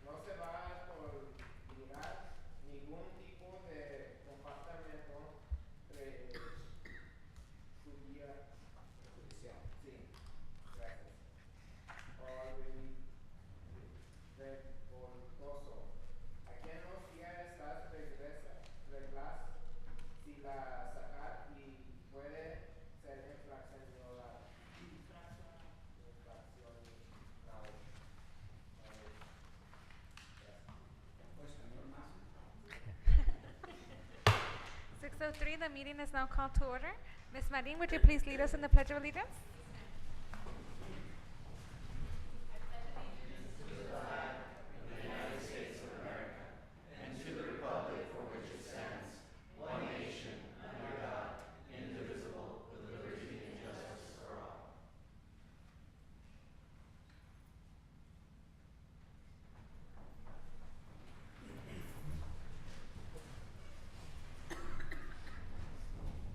no se va a tolerar ningún tipo de comportamiento judicial. Sí, gracias. O revoltoso. ¿A quien no siga estas reglas si la sacar y puede ser infraccionada? Six oh three, the meeting is now called to order. Ms. Marin, would you please lead us in the Pledge of Allegiance?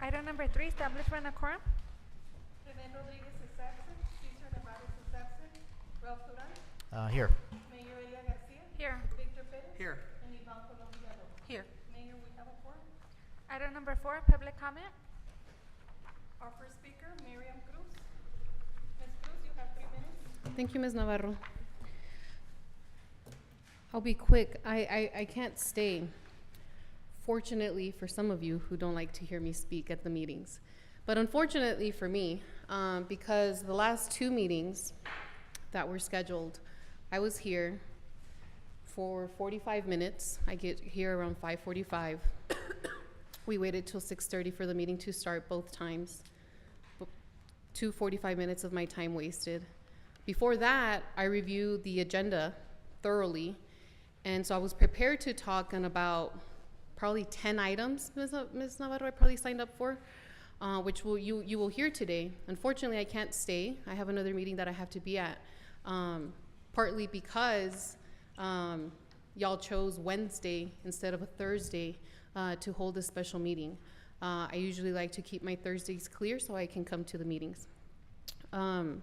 Item number 3, establishment of quorum. Rene Rodriguez is absent. Cesar Nevares is absent. Ralph Duran. Here. Mayor Elia Garcia. Here. Victor Perez. Here. And Ivan Colombia Lopez. Here. Mayor, we have a quorum. Item number 4, public comment. Our first speaker, Miriam Cruz. Ms. Cruz, you have 3 minutes. Thank you, Ms. Navarro. I'll be quick. I can't stay, fortunately for some of you who don't like to hear me speak at the meetings. But unfortunately for me, because the last 2 meetings that were scheduled, I was here for 45 minutes. I get here around 5:45. We waited till 6:30 for the meeting to start both times. 45 minutes of my time wasted. Before that, I reviewed the agenda thoroughly, and so I was prepared to talk on about probably 10 items, Ms. Navarro, I probably signed up for, which you will hear today. Unfortunately, I can't stay. I have another meeting that I have to be at, partly because y'all chose Wednesday instead of a Thursday to hold a special meeting. I usually like to keep my Thursdays clear so I can come to the meetings. I'm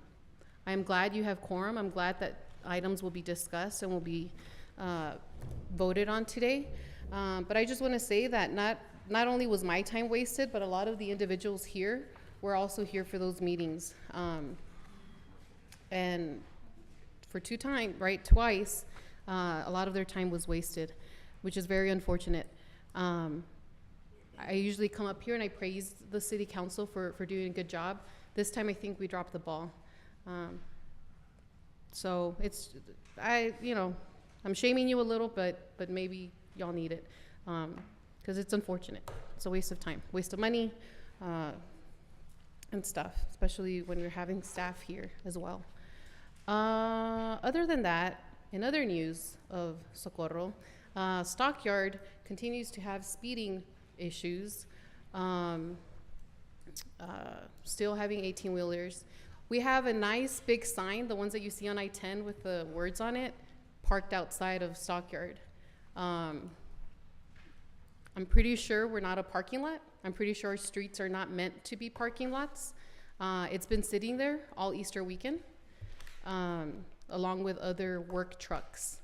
glad you have quorum. I'm glad that items will be discussed and will be voted on today. But I just want to say that not only was my time wasted, but a lot of the individuals here were also here for those meetings. And for twice, a lot of their time was wasted, which is very unfortunate. I usually come up here and I praise the city council for doing a good job. This time I think we dropped the ball. So I'm shaming you a little, but maybe y'all need it, because it's unfortunate. It's a waste of time, waste of money, and stuff, especially when you're having staff here as well. Other than that, in other news of Socorro, Stockyard continues to have speeding issues, still having 18-wheelers. We have a nice big sign, the ones that you see on I-10 with the words on it, parked outside of Stockyard. I'm pretty sure we're not a parking lot. I'm pretty sure our streets are not meant to be parking lots. It's been sitting there all Easter weekend, along with other work trucks.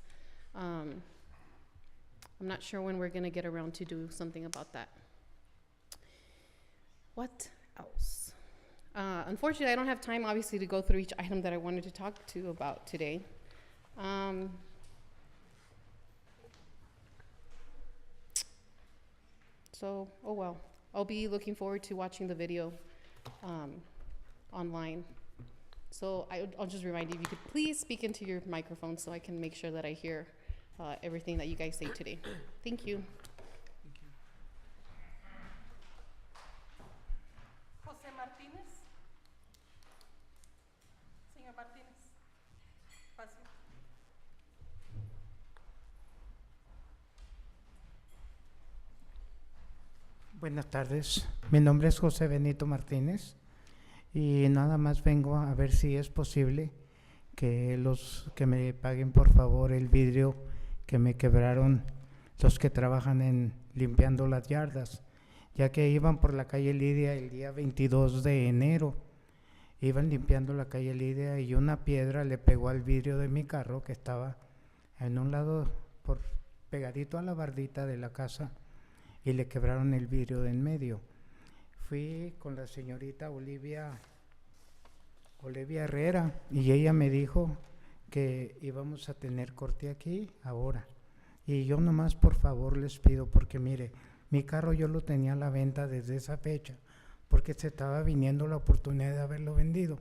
I'm not sure when we're gonna get around to do something about that. What else? Unfortunately, I don't have time, obviously, to go through each item that I wanted to talk to about today. So, oh well. I'll be looking forward to watching the video online. So I'll just remind you, if you could please speak into your microphone so I can make sure that I hear everything that you guys say today. Thank you. Jose Martinez. Señor Martinez. Pase. Buenas tardes, mi nombre es José Benito Martínez y nada más vengo a ver si es posible que me paguen por favor el vidrio que me quebraron los que trabajan en limpiando las yardas, ya que iban por la calle Lidia el día 22 de enero, iban limpiando la calle Lidia y una piedra le pegó al vidrio de mi carro que estaba en un lado por pegadito a la bardita de la casa y le quebraron el vidrio de en medio. Fui con la señorita Olivia Herrera y ella me dijo que íbamos a tener corte aquí ahora. Y yo nomás por favor les pido, porque mire, mi carro yo lo tenía a la venta desde esa fecha, porque se estaba viniendo la oportunidad de haberlo vendido.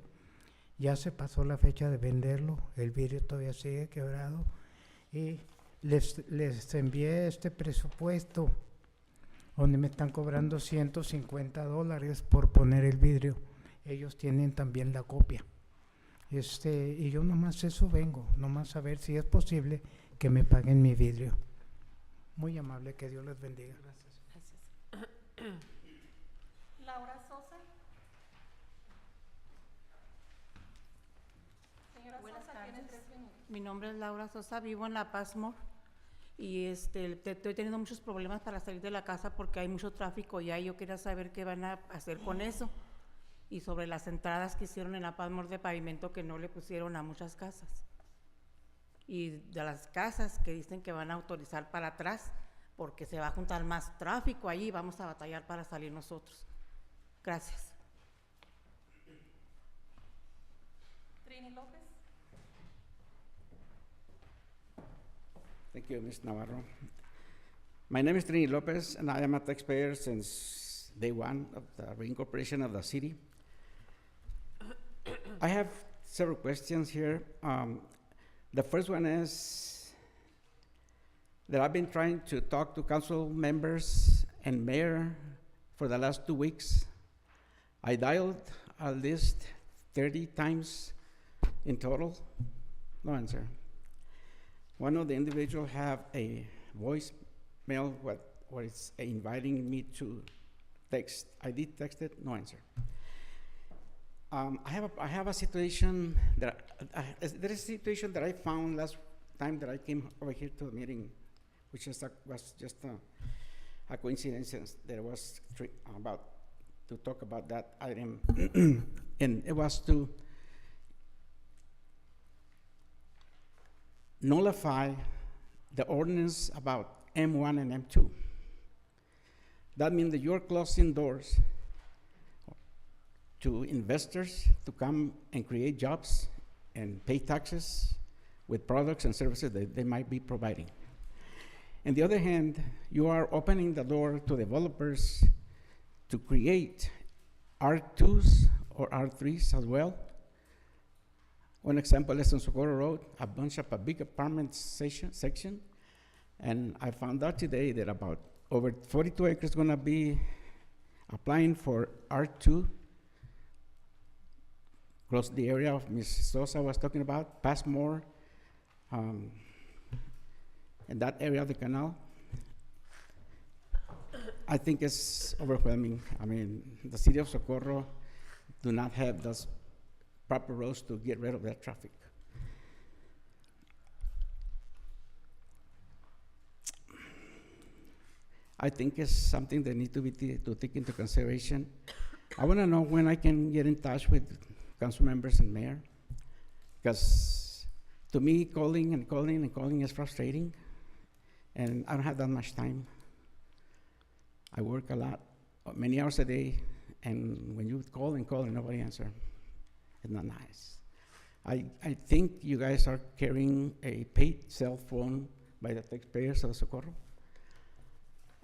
Ya se pasó la fecha de venderlo, el vidrio todavía sigue quebrado y les envié este presupuesto donde me están cobrando $150 por poner el vidrio. Ellos tienen también la copia. Y yo nomás eso vengo, nomás a ver si es posible que me paguen mi vidrio. Muy amable, que Dios les bendiga. Gracias. Laura Sosa. Señora Buenas Sosa, tardes. tiene 3 minutos. Mi nombre es Laura Sosa, vivo en La Paz More y estoy teniendo muchos problemas para salir de la casa porque hay mucho tráfico ya y yo quería saber qué van a hacer con eso. Y sobre las entradas que hicieron en La Paz More de pavimento que no le pusieron a muchas casas. Y de las casas que dicen que van a autorizar para atrás porque se va a juntar más tráfico allí y vamos a batallar para salir nosotros. Gracias. Trini López. Thank you, Ms. Navarro. My name is Trini Lopez, and I am a taxpayer since day one of the reincorporation of the city. I have several questions here. The first one is that I've been trying to talk to council members and mayor for the last 2 weeks. I dialed at least 30 times in total, no answer. One of the individuals have a voicemail where it's inviting me to text. I did text it, no answer. I have a situation that there is a situation that I found last time that I came over here to the meeting, which was just a coincidence that I was about to talk about that item, and it was to nullify the ordinance about M1 and M2. That means that you're closing doors to investors to come and create jobs and pay taxes with products and services that they might be providing. On the other hand, you are opening the door to developers to create R2s or R3s as well. One example is on Socorro Road, a bunch of a big apartment section, and I found out today that about over 42 acres going to be applying for R2, close to the area of Ms. Sosa was talking about, Passmore, in that area of the canal. I think it's overwhelming. I mean, the city of Socorro do not have those proper roads to get rid of that traffic. I think it's something that needs to be to take into consideration. I want to know when I can get in touch with council members and mayor, because to me, calling and calling and calling is frustrating, and I don't have that much time. I work a lot, many hours a day, and when you call and nobody answers, it's not nice. I think you guys are carrying a paid cell phone by the taxpayers of Socorro,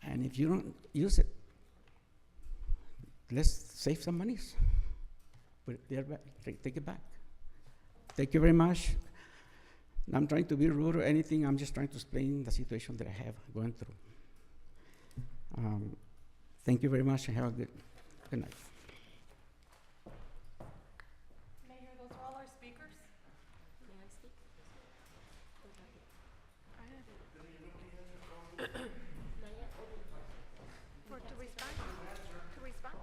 and if you don't use it, let's save some monies. Put it there back, take it back. Thank you very much. I'm trying to be rude or anything. I'm just trying to explain the situation that I have going through. Thank you very much and have a good night. Mayor, those are all our speakers. For to respond? To respond?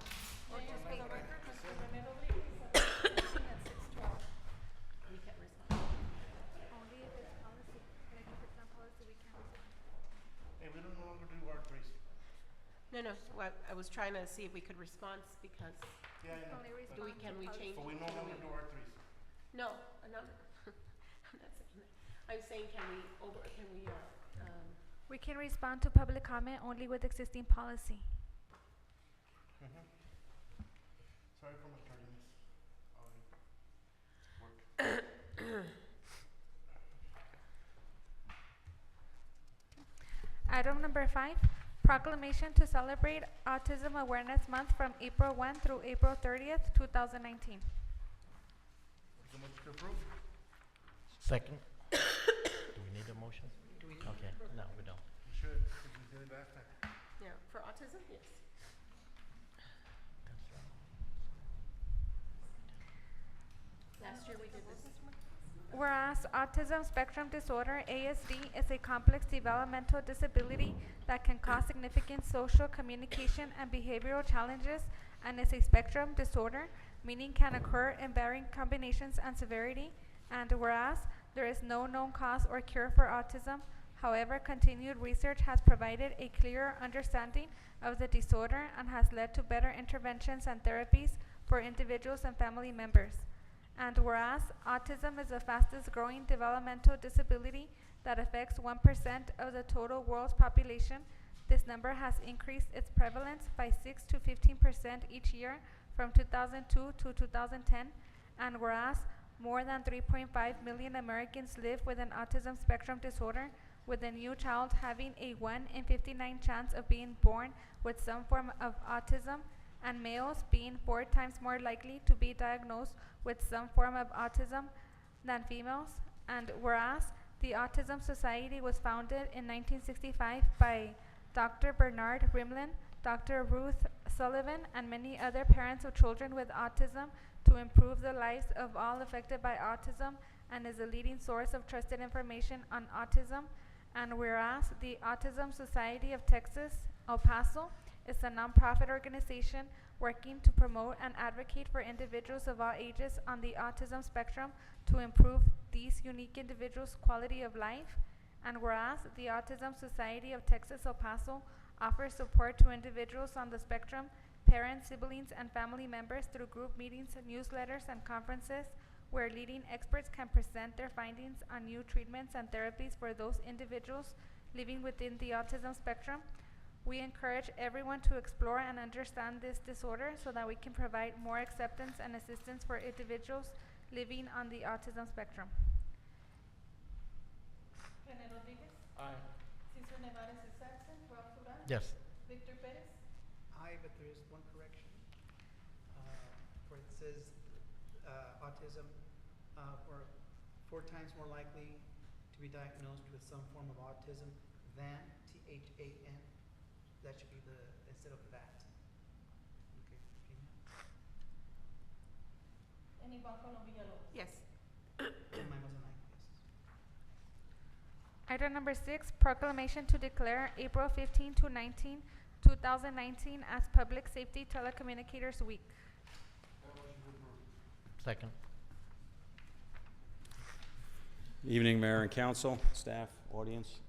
Or Mayor, just for speak? the record, Mr. Rene Rodriguez at 6:12. We can't respond. Only if it's policy. But if it's not policy, we can't respond. Hey, we don't no longer do R3s. No, what, I was trying to see if we could respond because, Yeah, I know. Only respond. can we to policy. change? But we no longer do R3s. No, I'm not saying that. I'm saying, can we We can respond to public comment only with existing policy. Sorry for my tardiness. Work. Item number 5, proclamation to celebrate Autism Awareness Month from April 1 through April 30th, 2019. So much to approve. Second. Do we need a motion? Okay, no, we don't. You should, because we did it last time. Yeah, for autism, yes. Last year we did this. Whereas autism spectrum disorder, ASD, is a complex developmental disability that can cause significant social, communication, and behavioral challenges, and is a spectrum disorder, meaning can occur in varying combinations and severity. And whereas there is no known cause or cure for autism, however, continued research has provided a clearer understanding of the disorder and has led to better interventions and therapies for individuals and family members. And whereas autism is the fastest growing developmental disability that affects 1% of the total world's population, this number has increased its prevalence by 6 to 15% each year from 2002 to 2010. And whereas more than 3.5 million Americans live with an autism spectrum disorder, with a new child having a 1 in 59 chance of being born with some form of autism, and males being 4 times more likely to be diagnosed with some form of autism than females. And whereas the Autism Society was founded in 1965 by Dr. Bernard Rimland, Dr. Ruth Sullivan, and many other parents of children with autism to improve the lives of all affected by autism, and is a leading source of trusted information on autism. And whereas the Autism Society of Texas, El Paso, is a nonprofit organization working to promote and advocate for individuals of all ages on the autism spectrum to improve these unique individuals' quality of life. And whereas the Autism Society of Texas, El Paso, offers support to individuals on the spectrum, parents, siblings, and family members through group meetings, newsletters, and conferences where leading experts can present their findings on new treatments and therapies for those individuals living within the autism spectrum. We encourage everyone to explore and understand this disorder so that we can provide more acceptance and assistance for individuals living on the autism spectrum. Rene Rodriguez, Aye. Cesar Nevares is absent, Ralph Duran, Yes. Victor Perez, Aye, but there is one correction. Where it says autism, we're 4 times more likely to be diagnosed with some form of autism than, THAN. That should be the, instead of that. Okay. and Iván Colom Villalobos. Yes. And mine was an aye, yes. Item number 6, proclamation to declare April 15 to 19, 2019 as Public Safety Telecommunicators Week. Second. Evening, Mayor and Council, staff, audience.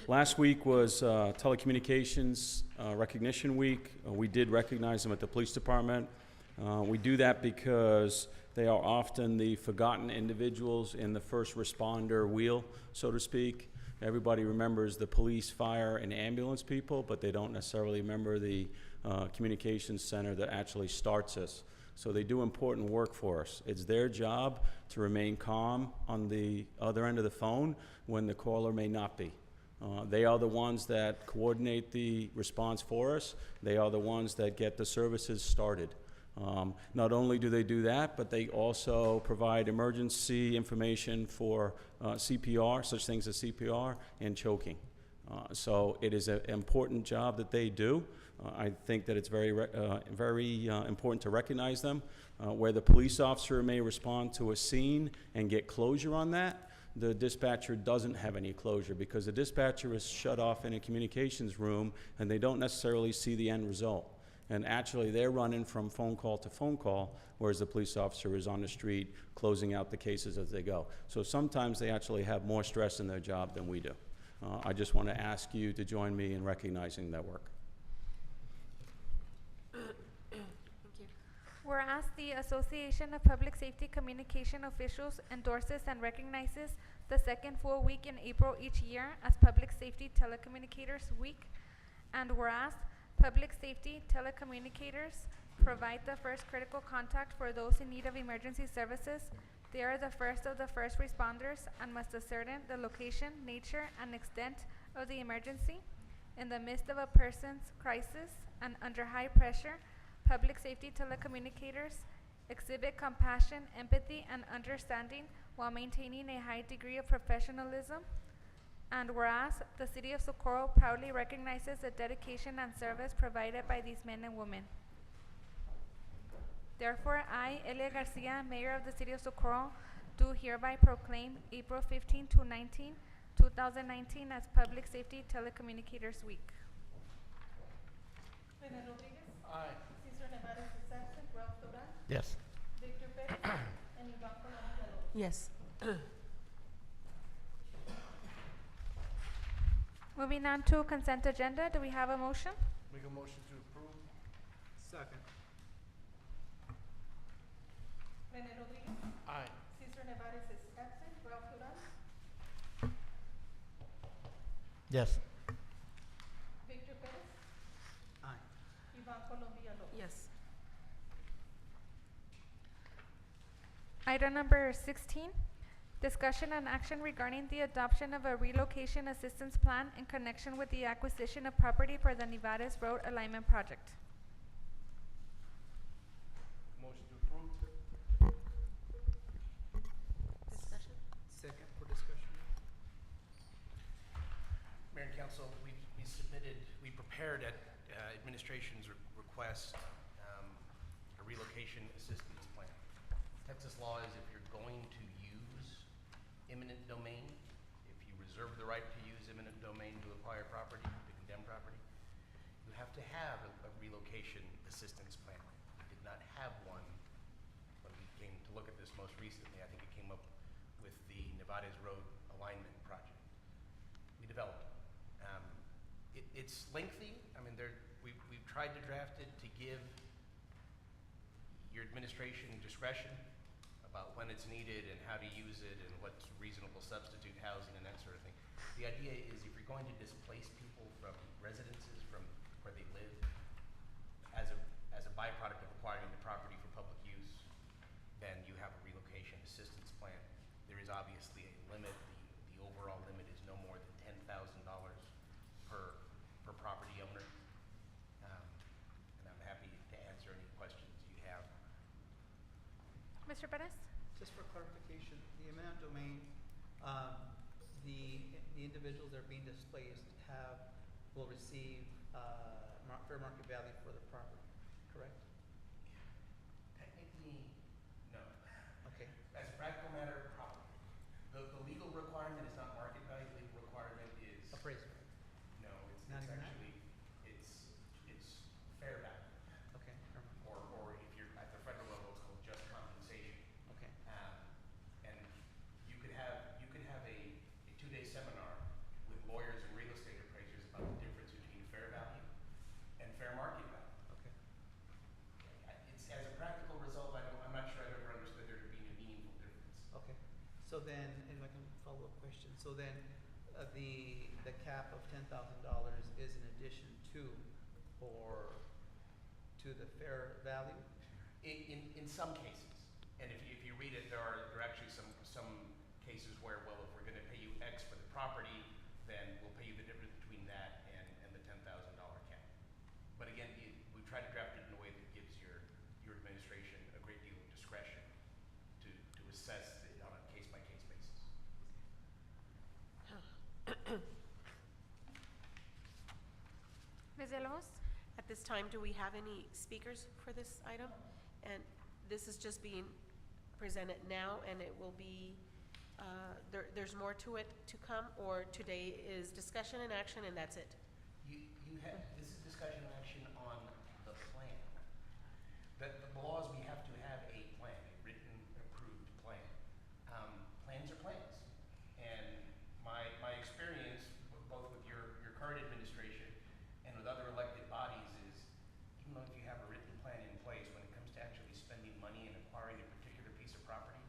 Last week was Telecommunications Recognition Week. We did recognize them at the police department. We do that because they are often the forgotten individuals in the first responder wheel, so to speak. Everybody remembers the police, fire, and ambulance people, but they don't necessarily remember the communications center that actually starts us. So they do important work for us. It's their job to remain calm on the other end of the phone when the caller may not be. They are the ones that coordinate the response for us. They are the ones that get the services started. Not only do they do that, but they also provide emergency information for CPR, such things as CPR and choking. So it is an important job that they do. I think that it's very important to recognize them. Where the police officer may respond to a scene and get closure on that, the dispatcher doesn't have any closure because the dispatcher is shut off in a communications room and they don't necessarily see the end result. And actually they're running from phone call to phone call, whereas the police officer is on the street closing out the cases as they go. So sometimes they actually have more stress in their job than we do. I just want to ask you to join me in recognizing that work. Whereas the Association of Public Safety Communication Officials endorses and recognizes the second full week in April each year as Public Safety Telecommunicators Week. And whereas public safety telecommunicators provide the first critical contact for those in need of emergency services, they are the first of the first responders and must ascertain the location, nature, and extent of the emergency. In the midst of a person's crisis and under high pressure, public safety telecommunicators exhibit compassion, empathy, and understanding while maintaining a high degree of professionalism. And whereas the City of Socorro proudly recognizes the dedication and service provided by these men and women. Therefore, I, Elia Garcia, Mayor of the City of Socorro, do hereby proclaim April 15 to 19, 2019 as Public Safety Telecommunicators Week. Rene Rodriguez. Aye. Cesar Nevares is absent. Ralph Duran. Yes. Victor Perez. And Ivan Colombia Lopez. Yes. Moving on to consent agenda, do we have a motion? Make a motion to approve. Second. Rene Rodriguez. Aye. Cesar Nevares is absent. Ralph Duran. Yes. Victor Perez. Aye. Ivan Colombia Lopez. Yes. Item number 16, discussion and action regarding the adoption of a relocation assistance plan in connection with the acquisition of property for the Nevadas Road Alignment Project. Motion to approve. Discussion? Second for discussion. Mayor and Council, we prepared at administration's request a relocation assistance plan. Texas law is if you're going to use eminent domain, if you reserve the right to use eminent domain to acquire property, to condemn property, you have to have a relocation assistance plan. We did not have one when we came to look at this most recently. I think it came up with the Nevada's Road Alignment Project. We developed it. It's lengthy. I mean, we've tried to draft it to give your administration discretion about when it's needed and how to use it and what's reasonable substitute housing and that sort of thing. The idea is if you're going to displace people from residences from where they live as a byproduct of acquiring the property for public use, then you have a relocation assistance plan. There is obviously a limit. The overall limit is no more than $10,000 per property owner. And I'm happy to answer any questions you have. Mr. Perez? Just for clarification, the eminent domain, the individuals that are being displaced will receive fair market value for the property, correct? Technically, no. Okay. As a practical matter, probably. The legal requirement is not market value. The legal requirement is Appraisal. no. Not It's even that? actually it's fair value. Okay. Never mind. Or if you're at the federal level, it's called just compensation. Okay. And you could have a 2-day seminar with lawyers and real estate appraisers about the difference between fair value and fair market value. Okay. It's as a practical result, I'm not sure I've ever understood there to be a meaningful difference. Okay. So then, and I can follow up question. So then, the cap of $10,000 is in addition to, or to the fair value? In some cases, and if you read it, there are actually some cases where, well, if we're going to pay you X for the property, then we'll pay you the difference between that and the $10,000 cap. But again, we try to draft it in a way that gives your administration a great deal of discretion to assess it on a case-by-case basis. Ms. Villalobos? At this time, do we have any speakers for this item? And this is just being presented now, and it will be, there's more to it to come, or today is discussion and action, and that's it? This is discussion and action on the plan. The law is we have to have a plan, a written, approved plan. Plans are plans. And my experience, both with your current administration and with other elected bodies, is even though if you have a written plan in place, when it comes to actually spending money and acquiring a particular piece of property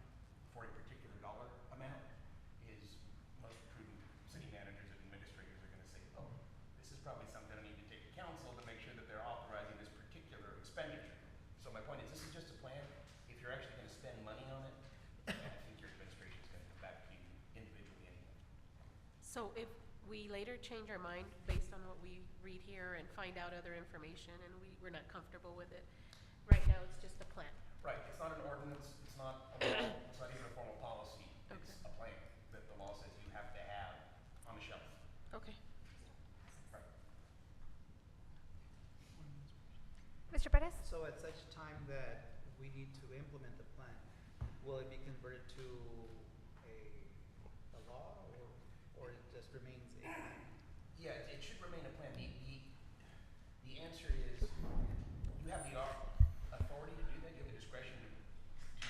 for a particular dollar amount, is So if we later change our mind based on what we read here and find out other information and we're not comfortable with it, right now it's just a plan. Right, it's not an ordinance, it's not a law, it's not even a formal policy. It's Okay. a plan that the law says you have to have on the shelf. Okay. Right. Mr. Perez? So at such time that we need to implement the plan, will it be converted to a law or it just remains a plan? Yeah, it should remain a plan. The answer is, you have the authority to do that, you have the discretion to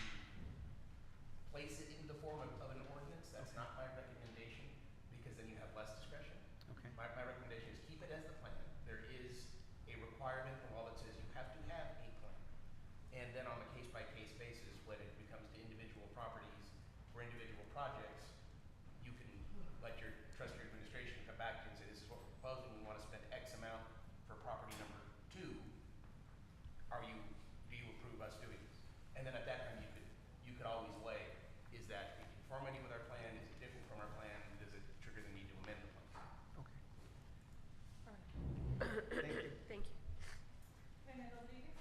place it in the form of an ordinance. That's not my recommendation, because then you have less discretion. Okay. My recommendation is keep it as the plan. There is a requirement in law that says you have to have a plan. And then on a case-by-case basis, when it becomes to individual properties for individual projects, you can let your trustee or administration come back and say, this is what we're proposing, we want to spend X amount for property number 2. Do you approve us doing this? And then at that time, you could always weigh, is that in conformity with our plan, is it different from our plan, does it trigger the need to amend the plan? Okay. Thank you. Thank you. Rene Rodriguez?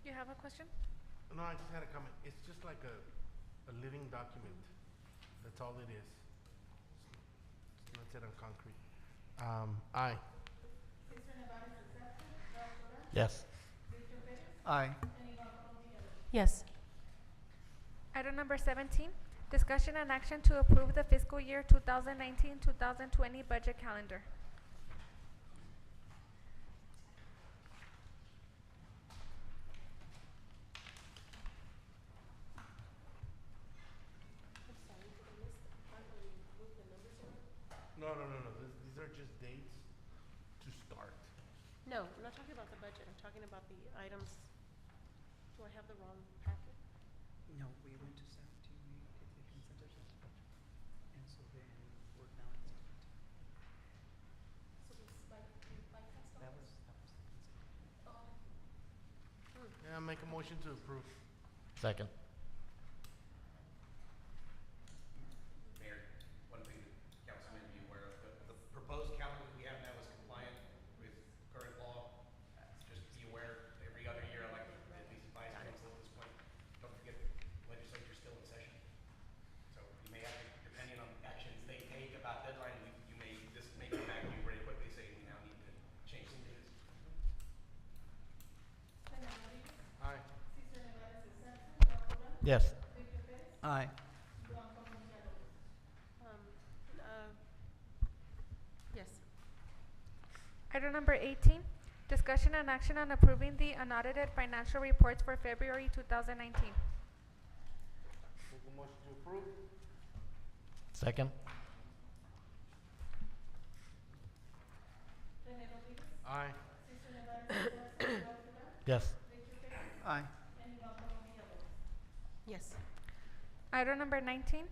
You have a question? No, I just had a comment. It's just like a living document. That's all it is. It's not set on concrete. Aye. Cesar Nevares is absent. Ralph Duran? Yes. Victor Perez? Aye. And Iván Colom-Villalobos. Yes. Item number 17, discussion and action to approve the fiscal year 2019-2020 budget calendar. I'm sorry, did I miss the part where we moved the numbers around? No. These are just dates to start. No, I'm not talking about the budget, I'm talking about the items. Do I have the wrong packet? No, we went to 17, we did the consent agenda. And so then we're now at 17. So this bypass That numbers? was the consent. Oh, Yeah, make a motion to approve. Second. Mayor, one thing that council may be aware of, the proposed calendar that we have now is compliant with current law. Just be aware, every other year, I like to at least advise council at this point, don't forget, legislature's still in session. So you may have, to, depending on actions they take about deadline, this may come back to you very quickly, say we now need to change some dates. Rene Rodriguez? Aye. Cesar Nevares is absent. Ralph Duran? Yes. Victor Perez? Aye. Iván Colom-Villalobos. Yes. Item number 18, discussion and action on approving the unaudited financial reports for February 2019. Make a motion to approve. Second. Rene Rodriguez? Aye. Cesar Nevares is absent. Ralph Duran? Yes. Victor Perez? Aye. And Iván Colom-Villalobos. Yes. Item number 19,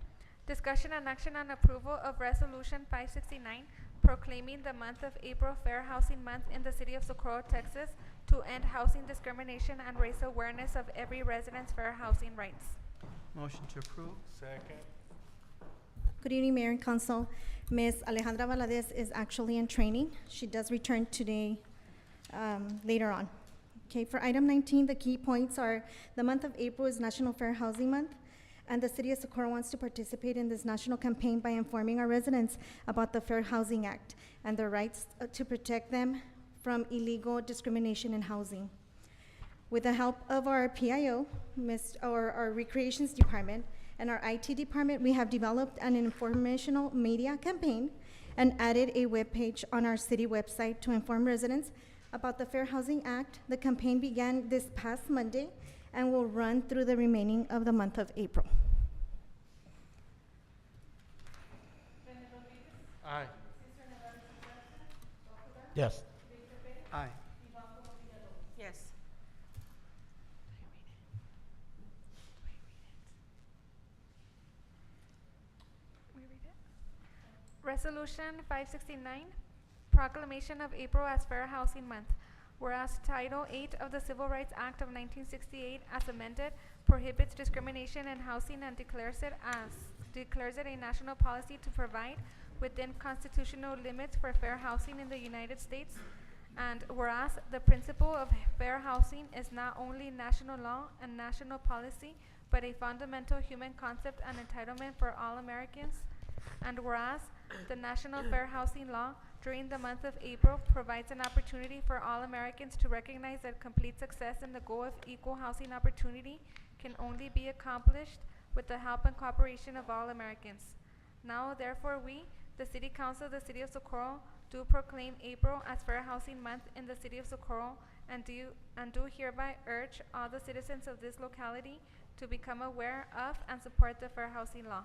discussion and action on approval of Resolution 569 proclaiming the month of April Fair Housing Month in the city of Socorro, Texas to end housing discrimination and raise awareness of every resident's fair housing rights. Motion to approve. Second. Good evening, Mayor and Council. Ms. Alejandra Valadez is actually in training. She does return today, later on. Okay, for item 19, the key points are the month of April is National Fair Housing Month, and the city of Socorro wants to participate in this national campaign by informing our residents about the Fair Housing Act and their rights to protect them from illegal discrimination in housing. With the help of our PIO, our Recreations Department, and our IT department, we have developed an informational media campaign and added a webpage on our city website to inform residents about the Fair Housing Act. The campaign began this past Monday and will run through the remaining of the month of April. Rene Rodriguez? Aye. Cesar Nevares is absent. Ralph Duran? Yes. Victor Perez? Aye. Iván Colom-Villalobos. Yes. We read it? Resolution 569, proclamation of April as Fair Housing Month. Whereas Title 8 of the Civil Rights Act of 1968 as amended prohibits discrimination in housing and declares it a national policy to provide within constitutional limits for fair housing in the United States. And whereas the principle of fair housing is not only national law and national policy, but a fundamental human concept and entitlement for all Americans. And whereas the National Fair Housing Law during the month of April provides an opportunity for all Americans to recognize that complete success in the goal of equal housing opportunity can only be accomplished with the help and cooperation of all Americans. Now, therefore, we, the City Council of the City of Socorro, do proclaim April as Fair Housing Month in the City of Socorro and do hereby urge all the citizens of this locality to become aware of and support the Fair Housing Law.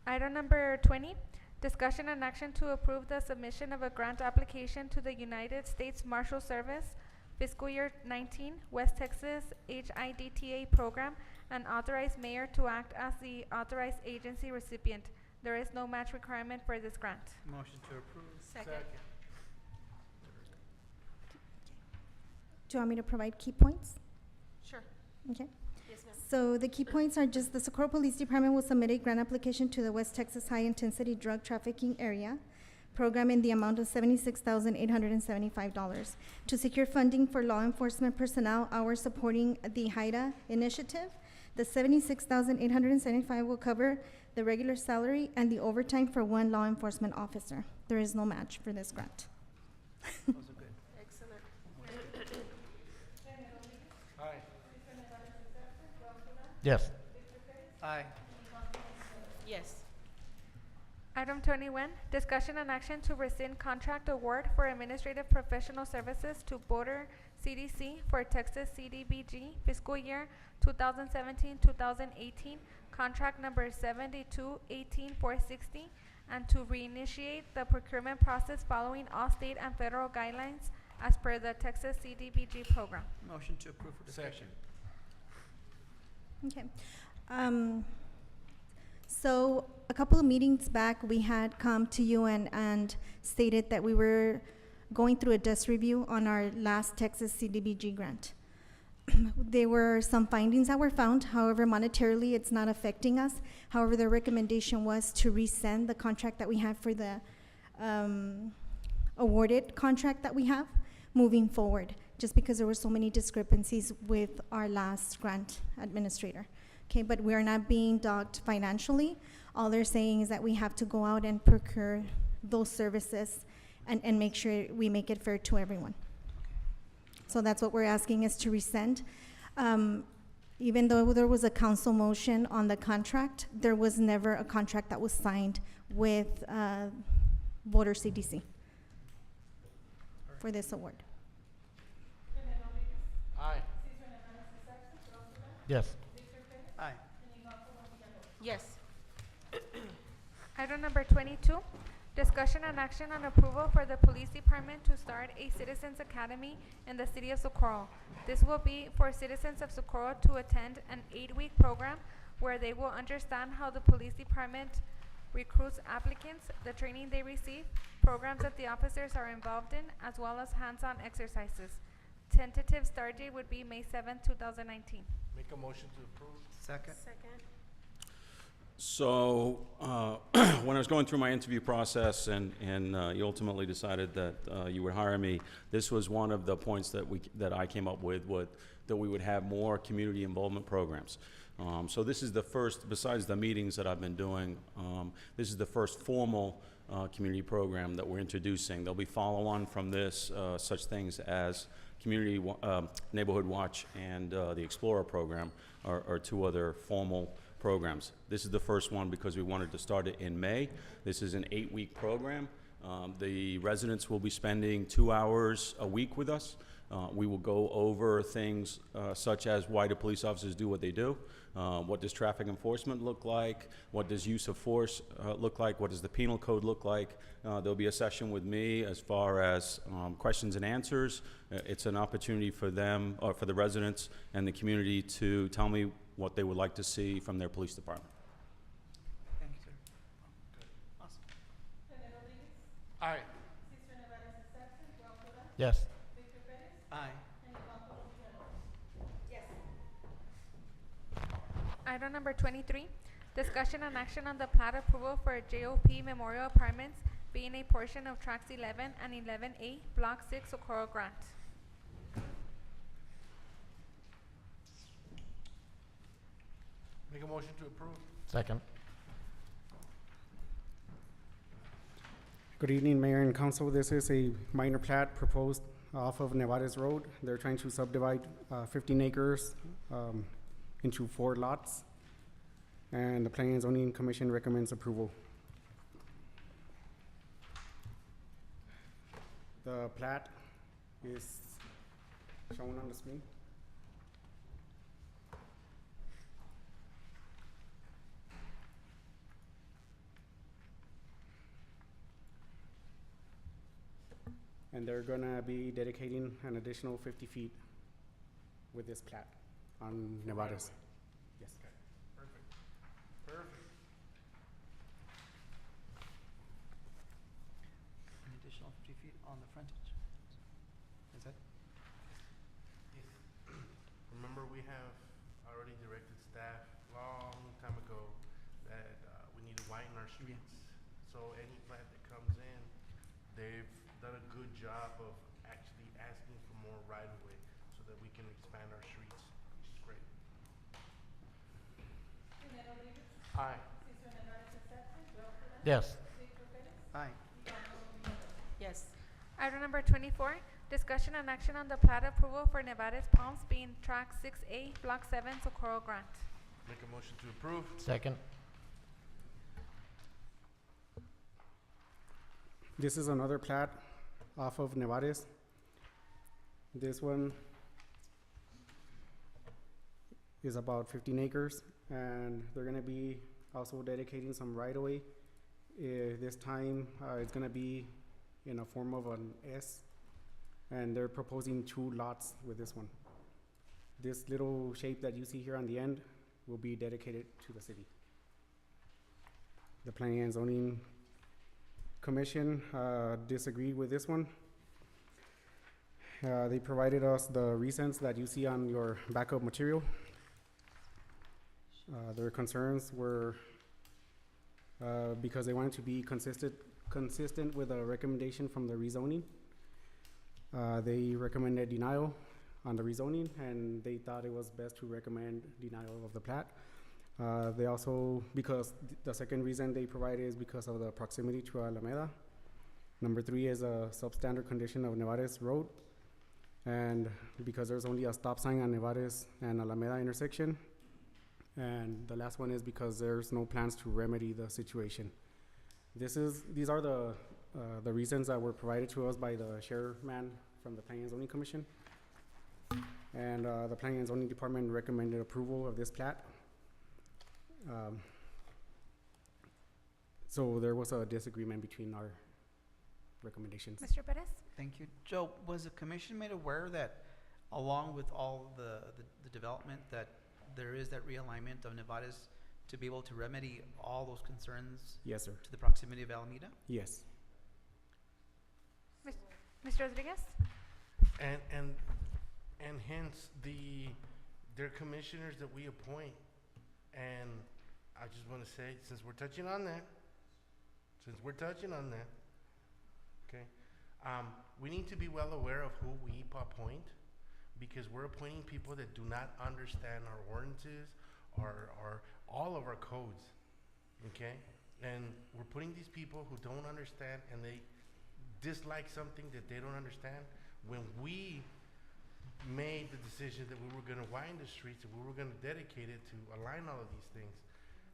Item number 20, discussion and action to approve the submission of a grant application to the United States Marshal Service Fiscal Year 19 West Texas HIDTA program and authorize mayor to act as the authorized agency recipient. There is no match requirement for this grant. Motion to approve. Second. Do you want me to provide key points? Sure. Okay. Yes, ma'am. So the key points are just the Socorro Police Department will submit a grant application to the West Texas High Intensity Drug Trafficking Area program in the amount of $76,875 to secure funding for law enforcement personnel hours supporting the HIDA initiative. The $76,875 will cover the regular salary and the overtime for one law enforcement officer. There is no match for this grant. Those are good. Excellent. Aye. Yes. Aye. Yes. Item 21, discussion and action to rescind contract award for administrative professional services to Border CDC for Texas CDBG fiscal year 2017-2018, contract number 7218460, and to reinitiate the procurement process following all state and federal guidelines as per the Texas CDBG program. Motion to approve for discussion. Okay. So a couple of meetings back, we had come to you and stated that we were going through a desk review on our last Texas CDBG grant. There were some findings that were found. However, monetarily, it's not affecting us. However, the recommendation was to resend the contract that we have for the awarded contract that we have moving forward, just because there were so many discrepancies with our last grant administrator. Okay, but we are not being docked financially. All they're saying is that we have to go out and procure those services and make sure we make it fair to everyone. So that's what we're asking is to rescind. Even though there was a council motion on the contract, there was never a contract that was signed with Border CDC for this award. Aye. Yes. Aye. Yes. Item number 22, discussion and action on approval for the police department to start a Citizens Academy in the city of Socorro. This will be for citizens of Socorro to attend an 8-week program where they will understand how the police department recruits applicants, the training they receive, programs that the officers are involved in, as well as hands-on exercises. Tentative start date would be May 7th, 2019. Make a motion to approve. Second. Second. So, when I was going through my interview process and you ultimately decided that you would hire me, this was one of the points that I came up with, that we would have more community involvement programs. So this is the first, besides the meetings that I've been doing, this is the first formal community program that we're introducing. There'll be follow-on from this, such things as Community Neighborhood Watch and the Explorer program are two other formal programs. This is the first one because we wanted to start it in May. This is an 8-week program. The residents will be spending 2 hours a week with us. We will go over things such as why do police officers do what they do, what does traffic enforcement look like, what does use of force look like, what does the penal code look like. There'll be a session with me as far as questions and answers. It's an opportunity for them, or for the residents and the community to tell me what they would like to see from their police department. Thank you, sir. Awesome. Aye. Yes. Aye. Item number 23, discussion and action on the plat approval for JOP Memorial Apartments being a portion of Tracks 11 and 11A, Block 6, Socorro Grant. Make a motion to approve. Second. Good evening, Mayor and Council. This is a minor plat proposed off of Nevada's Road. They're trying to subdivide 15 acres into 4 lots, and the Planning and Zoning Commission recommends approval. The plat is shown on the screen. And they're gonna be dedicating an additional 50 feet with this plat on Nevada's. Yes. Okay, perfect. Perfect. An additional 50 feet on the frontage. Is that? Yes. Remember, we have already directed staff long time ago that we need to widen our streets. So any plat that comes in, they've done a good job of actually asking for more right-of-way so that we can expand our streets, which is great. Aye. Yes. Aye. Yes. Item number 24, discussion and action on the plat approval for Nevada's Palms being Track 6A, Block 7, Socorro Grant. Make a motion to approve. Second. This is another plat off of Nevada's. This one is about 15 acres, and they're gonna be also dedicating some right-of-way. This time, it's gonna be in a form of an S, and they're proposing 2 lots with this one. This little shape that you see here on the end will be dedicated to the city. The Planning and Zoning Commission disagreed with this one. They provided us the reasons that you see on your backup material. Their concerns were because they wanted to be consistent with a recommendation from the rezoning. They recommended denial on the rezoning, and they thought it was best to recommend denial of the plat. They also, because the second reason they provided is because of the proximity to Alameda. Number 3 is a substandard condition of Nevada's road, and because there's only a stop sign on Nevada's and Alameda intersection. And the last one is because there's no plans to remedy the situation. These are the reasons that were provided to us by the chairman from the Planning and Zoning Commission. And the Planning and Zoning Department recommended approval of this plat. So there was a disagreement between our recommendations. Mr. Perez? Thank you. Joe, was the commission made aware that along with all the development that there is that realignment of Nevada's to be able to remedy all those concerns? Yes, sir. To the proximity of Alameda? Yes. Mr. Rodriguez? And hence their commissioners that we appoint. And I just want to say, since we're touching on that, okay, we need to be well aware of who we appoint, because we're appointing people that do not understand our ordinances or all of our codes, okay? And we're putting these people who don't understand, and they dislike something that they don't understand. When we made the decision that we were going to widen the streets and we were going to dedicate it to align all of these things,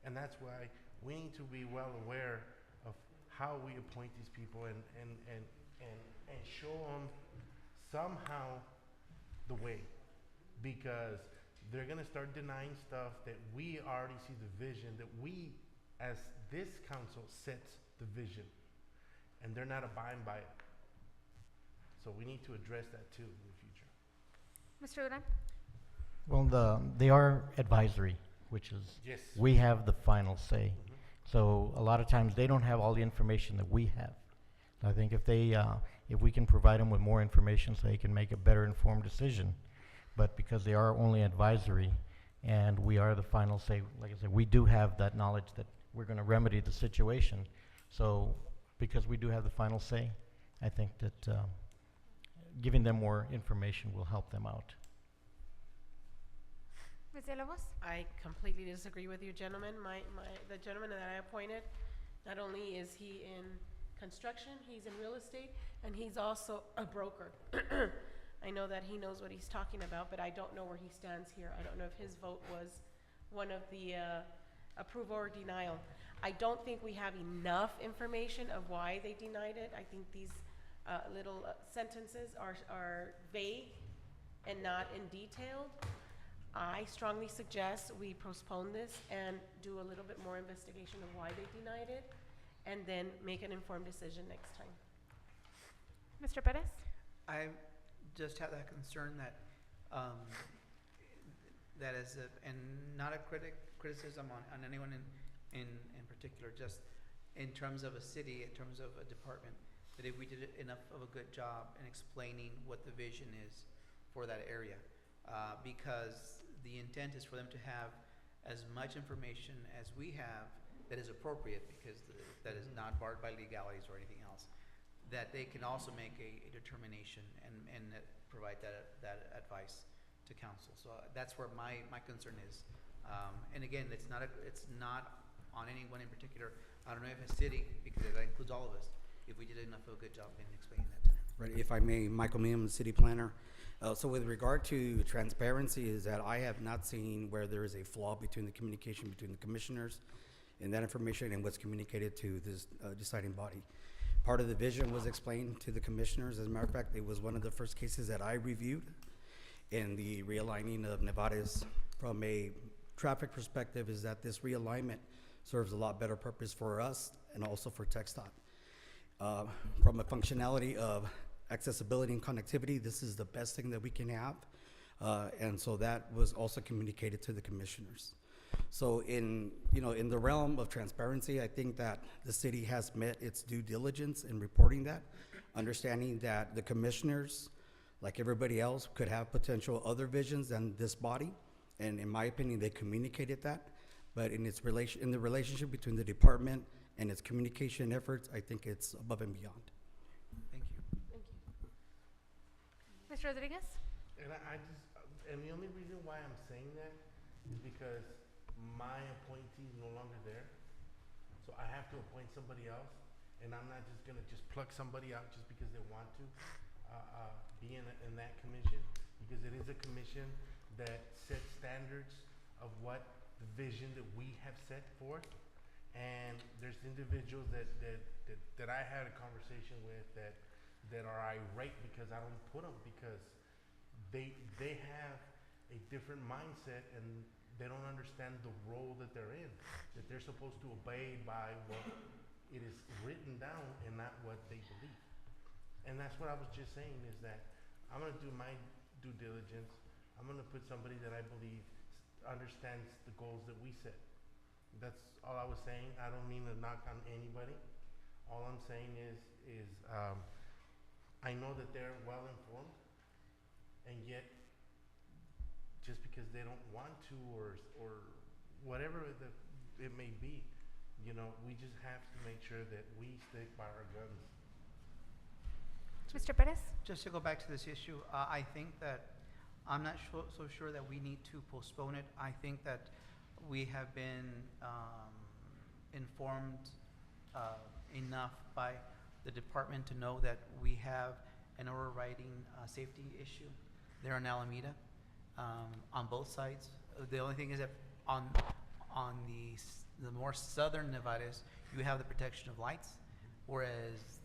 and that's why we need to be well aware of how we appoint these people and show them somehow the way, because they're going to start denying stuff that we already see the vision, that we as this council sets the vision, and they're not abiding by it. So we need to address that too in the future. Mr. Duran? Well, they are advisory, which is, Yes. we have the final say. So a lot of times they don't have all the information that we have. I think if we can provide them with more information so they can make a better informed decision, but because they are only advisory, and we are the final say. Like I said, we do have that knowledge that we're going to remedy the situation. So because we do have the final say, I think that giving them more information will help them out. Ms. Villalobos? I completely disagree with you, gentlemen. The gentleman that I appointed, not only is he in construction, he's in real estate, and he's also a broker. I know that he knows what he's talking about, but I don't know where he stands here. I don't know if his vote was one of the approval or denial. I don't think we have enough information of why they denied it. I think these little sentences are vague and not in detail. I strongly suggest we postpone this and do a little bit more investigation of why they denied it, and then make an informed decision next time. Mr. Perez? I just have that concern that, that is, and not a criticism on anyone in particular, just in terms of a city, in terms of a department, that if we did enough of a good job in explaining what the vision is for that area, because the intent is for them to have as much information as we have that is appropriate, because that is not barred by legalities or anything else, that they can also make a determination and provide that advice to council. So that's where my concern is. And again, it's not on anyone in particular. I don't know if a city, because that includes all of us, if we did enough of a good job in explaining that to them. Right, if I may, Michael Milam, city planner. So with regard to transparency, is that I have not seen where there is a flaw between the communication between the commissioners and that information and what's communicated to this deciding body. Part of the vision was explained to the commissioners. As a matter of fact, it was one of the first cases that I reviewed in the realigning of Nevada's. From a traffic perspective, is that this realignment serves a lot better purpose for us and also for TxDOT. From a functionality of accessibility and connectivity, this is the best thing that we can have. And so that was also communicated to the commissioners. So in the realm of transparency, I think that the city has met its due diligence in reporting that, understanding that the commissioners, like everybody else, could have potential other visions than this body. And in my opinion, they communicated that. But in the relationship between the department and its communication efforts, I think it's above and beyond. Thank you. Thank you. Mr. Rodriguez? And the only reason why I'm saying that is because my appointee is no longer there. So I have to appoint somebody else, and I'm not just gonna pluck somebody out just because they want to be in that commission, because it is a commission that sets standards of what the vision that we have set forth. And there's individuals that I had a conversation with that are irate because I don't put them, because they have a different mindset and they don't understand the role that they're in, that they're supposed to obey by what it is written down and not what they believe. And that's what I was just saying, is that I'm gonna do my due diligence. I'm gonna put somebody that I believe understands the goals that we set. That's all I was saying. I don't mean to knock on anybody. All I'm saying is I know that they're well informed, and yet just because they don't want to or whatever it may be, we just have to make sure that we stick by our guns. Mr. Perez? Just to go back to this issue, I think that I'm not so sure that we need to postpone it. I think that we have been informed enough by the department to know that we have an overriding safety issue there in Alameda on both sides. The only thing is that on the more southern Nevadas, you have the protection of lights, whereas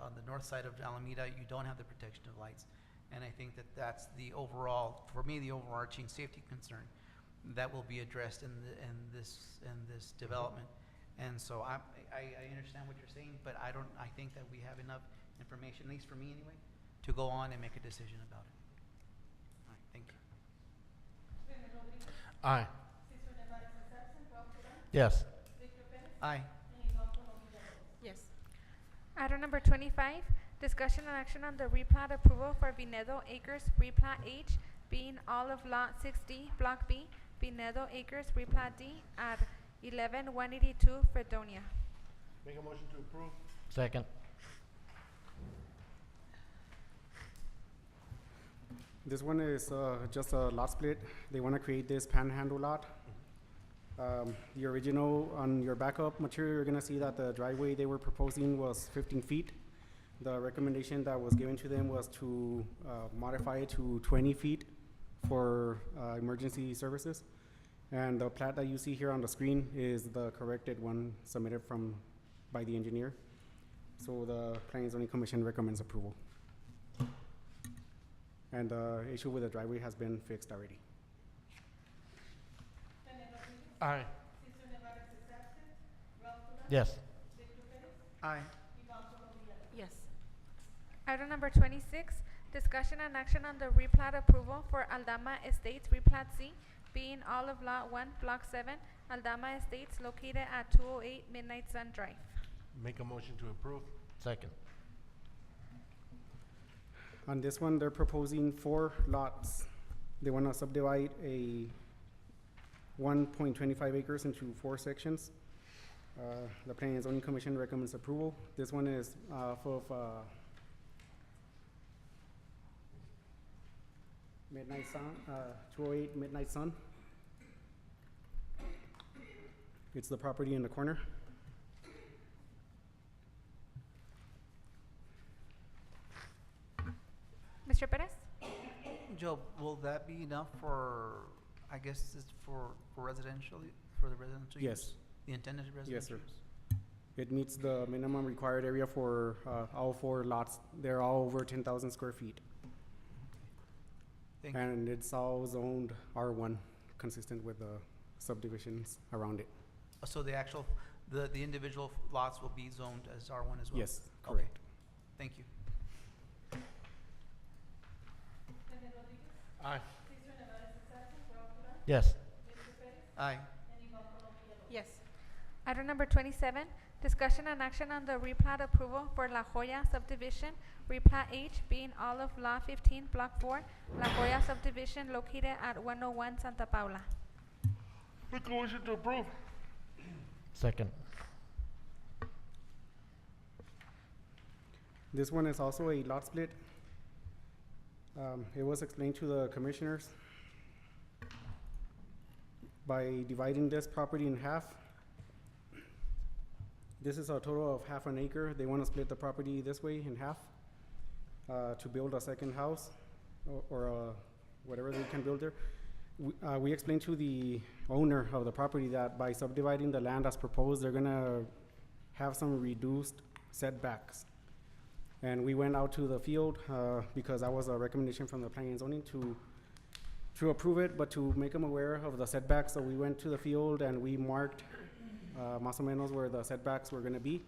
on the north side of Alameda, you don't have the protection of lights. And I think that that's the overall, for me, the overarching safety concern that will be addressed in this development. And so I understand what you're saying, but I think that we have enough information, at least for me anyway, to go on and make a decision about it. All right, thank you. Aye. Yes. Aye. Yes. Item number 25, discussion and action on the replat approval for Vinedo Acres Replat H, being all of Lot 6D, Block B, Pinedo Acres Replat D at 11182 Fredonia. Make a motion to approve. Second. This one is just a lot split. They want to create this panhandle lot. The original, on your backup material, you're gonna see that the driveway they were proposing was 15 feet. The recommendation that was given to them was to modify it to 20 feet for emergency services. And the plat that you see here on the screen is the corrected one submitted by the engineer. So the Planning and Zoning Commission recommends approval. And the issue with the driveway has been fixed already. Aye. Yes. Aye. Yes. Item number 26, discussion and action on the replat approval for Aldama Estates Replat C, being all of Lot 1, Block 7, Aldama Estates located at 208 Midnight Sun Drive. Make a motion to approve. Second. On this one, they're proposing 4 lots. They want to subdivide a 1.25 acres into 4 sections. The Planning and Zoning Commission recommends approval. This one is off of Midnight Sun, 208 Midnight Sun. It's the property in the corner. Mr. Perez? Joe, will that be enough for, I guess it's for residential, for the residential Yes. use? The intended residential Yes, sir. use? It meets the minimum required area for all 4 lots. They're all over 10,000 square feet. Thank you. And it's all zoned R1, consistent with the subdivisions around it. So the actual, the individual lots will be zoned as R1 as well? Yes, Okay. correct. Thank you. Aye. Yes. Aye. Yes. Item number 27, discussion and action on the replat approval for La Jolla subdivision, replat H being all of Lot 15, Block 4, La Jolla subdivision located at 101 Santa Paula. Make a motion to approve. Second. This one is also a lot split. It was explained to the commissioners. By dividing this property in half, this is a total of half an acre. They want to split the property this way in half to build a second house or whatever they can build there. We explained to the owner of the property that by subdividing the land as proposed, they're gonna have some reduced setbacks. And we went out to the field because that was a recommendation from the Planning and Zoning to approve it, but to make them aware of the setbacks. So we went to the field and we marked más o menos where the setbacks were gonna be.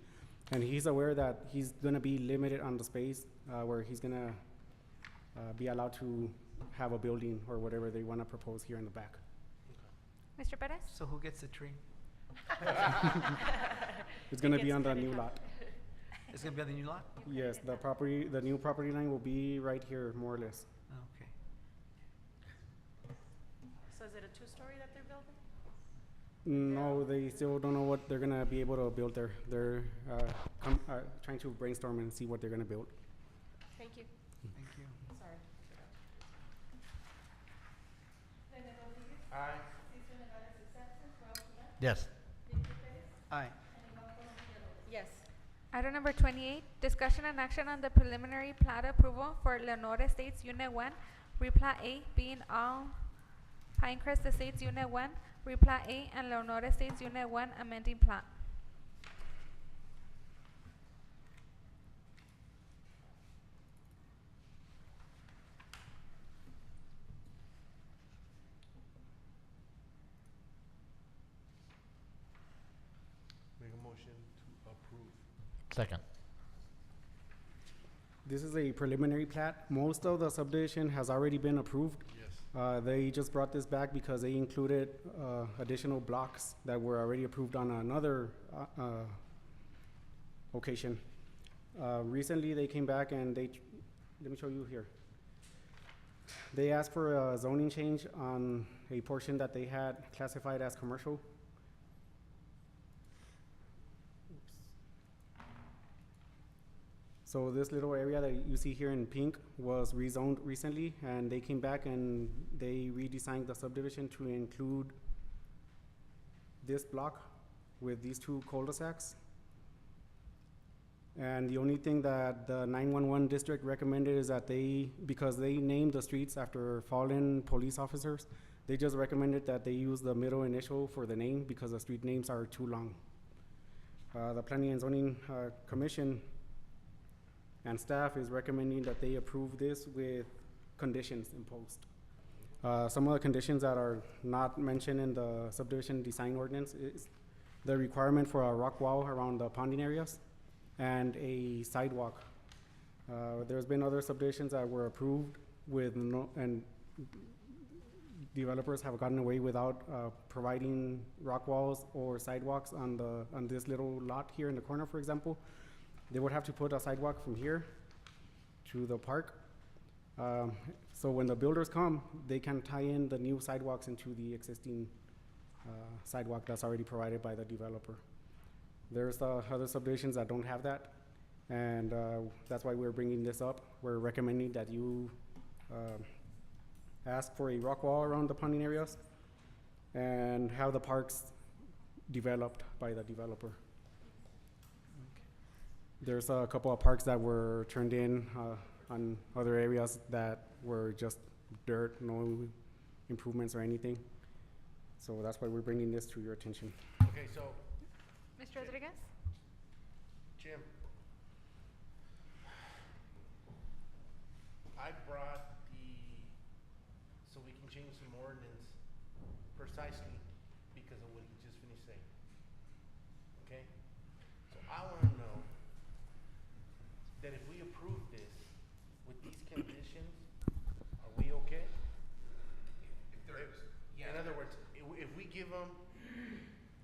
And he's aware that he's gonna be limited on the space where he's gonna be allowed to have a building or whatever they wanna propose here in the back. Mr. Perez? So who gets the tree? It's gonna be on the new lot. It's gonna be on the new lot? Yes, the new property line will be right here, more or less. Okay. So is it a 2-story that they're building? No, they still don't know what they're gonna be able to build there. They're trying to brainstorm and see what they're gonna build. Thank you. Thank you. Sorry. Aye. Yes. Aye. Yes. Item number 28, discussion and action on the preliminary plat approval for Leonora Estates Unit 1, replat A being all Pinecrest Estates Unit 1, replat A and Leonora Estates Unit 1 amending plat. Make a motion to approve. Second. This is a preliminary plat. Most of the subdivision has already been approved. Yes. They just brought this back because they included additional blocks that were already approved on another occasion. Recently, they came back and let me show you here. They asked for a zoning change on a portion that they had classified as commercial. So this little area that you see here in pink was rezoned recently, and they came back and they redesigned the subdivision to include this block with these two cul-de-sacs. And the only thing that the 911 district recommended is that because they named the streets after fallen police officers, they just recommended that they use the middle initial for the name because the street names are too long. The Planning and Zoning Commission and staff is recommending that they approve this with conditions imposed. Some of the conditions that are not mentioned in the subdivision design ordinance is the requirement for a rock wall around the ponding areas and a sidewalk. There's been other subdivisions that were approved with and developers have gotten away without providing rock walls or sidewalks on this little lot here in the corner, for example. They would have to put a sidewalk from here to the park. So when the builders come, they can tie in the new sidewalks into the existing sidewalk that's already provided by the developer. There's other subdivisions that don't have that, and that's why we're bringing this up. We're recommending that you ask for a rock wall around the ponding areas and have the parks developed by the developer. There's a couple of parks that were turned in on other areas that were just dirt, no improvements or anything. So that's why we're bringing this to your attention. Okay, so Mr. Rodriguez? Jim, I brought so we can change some ordinance precisely because of what he just finished saying. Okay? So I want to know that if we approve this with these conditions, are we okay? If there is, yeah. In other words, if we give them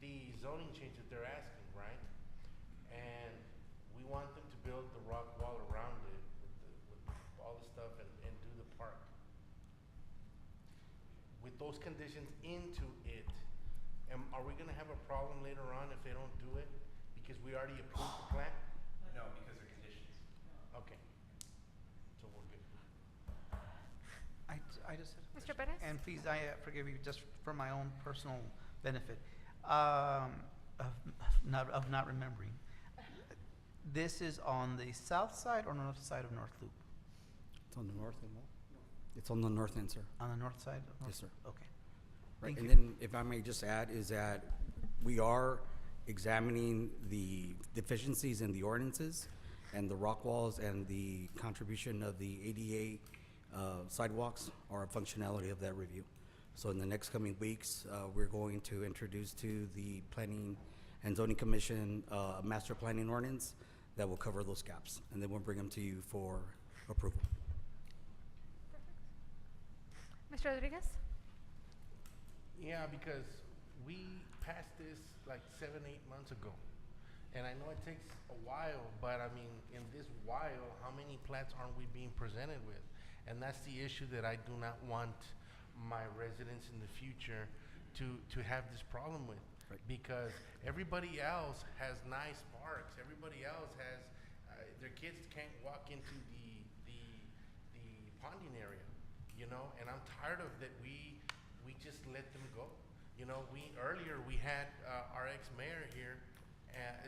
the zoning change that they're asking, right? And we want them to build the rock wall around it with all the stuff and do the park. With those conditions into it, are we gonna have a problem later on if they don't do it? Because we already approved the plan? No, because they're conditions. Okay. So we're good. I just had a Mr. question. Perez? And please, I forgive you just for my own personal benefit, of not remembering. This is on the south side or north side of North Loop? It's on the north end, It's on the north end, sir. On the north side? Of North Yes, sir. Loop? Okay. Right, Thank and you. then if I may just add, is that we are examining the deficiencies in the ordinances and the rock walls and the contribution of the ADA sidewalks are a functionality of that review. So in the next coming weeks, we're going to introduce to the Planning and Zoning Commission a master planning ordinance that will cover those gaps, and then we'll bring them to you for approval. Mr. Rodriguez? Yeah, because we passed this like 7, 8 months ago. And I know it takes a while, but I mean, in this while, how many plats aren't we being presented with? And that's the issue that I do not want my residents in the future to have this problem with. Right. Because everybody else has nice parks, everybody else has, their kids can't walk into the ponding area, you know? And I'm tired of that we just let them go. You know, earlier we had our ex-mayor here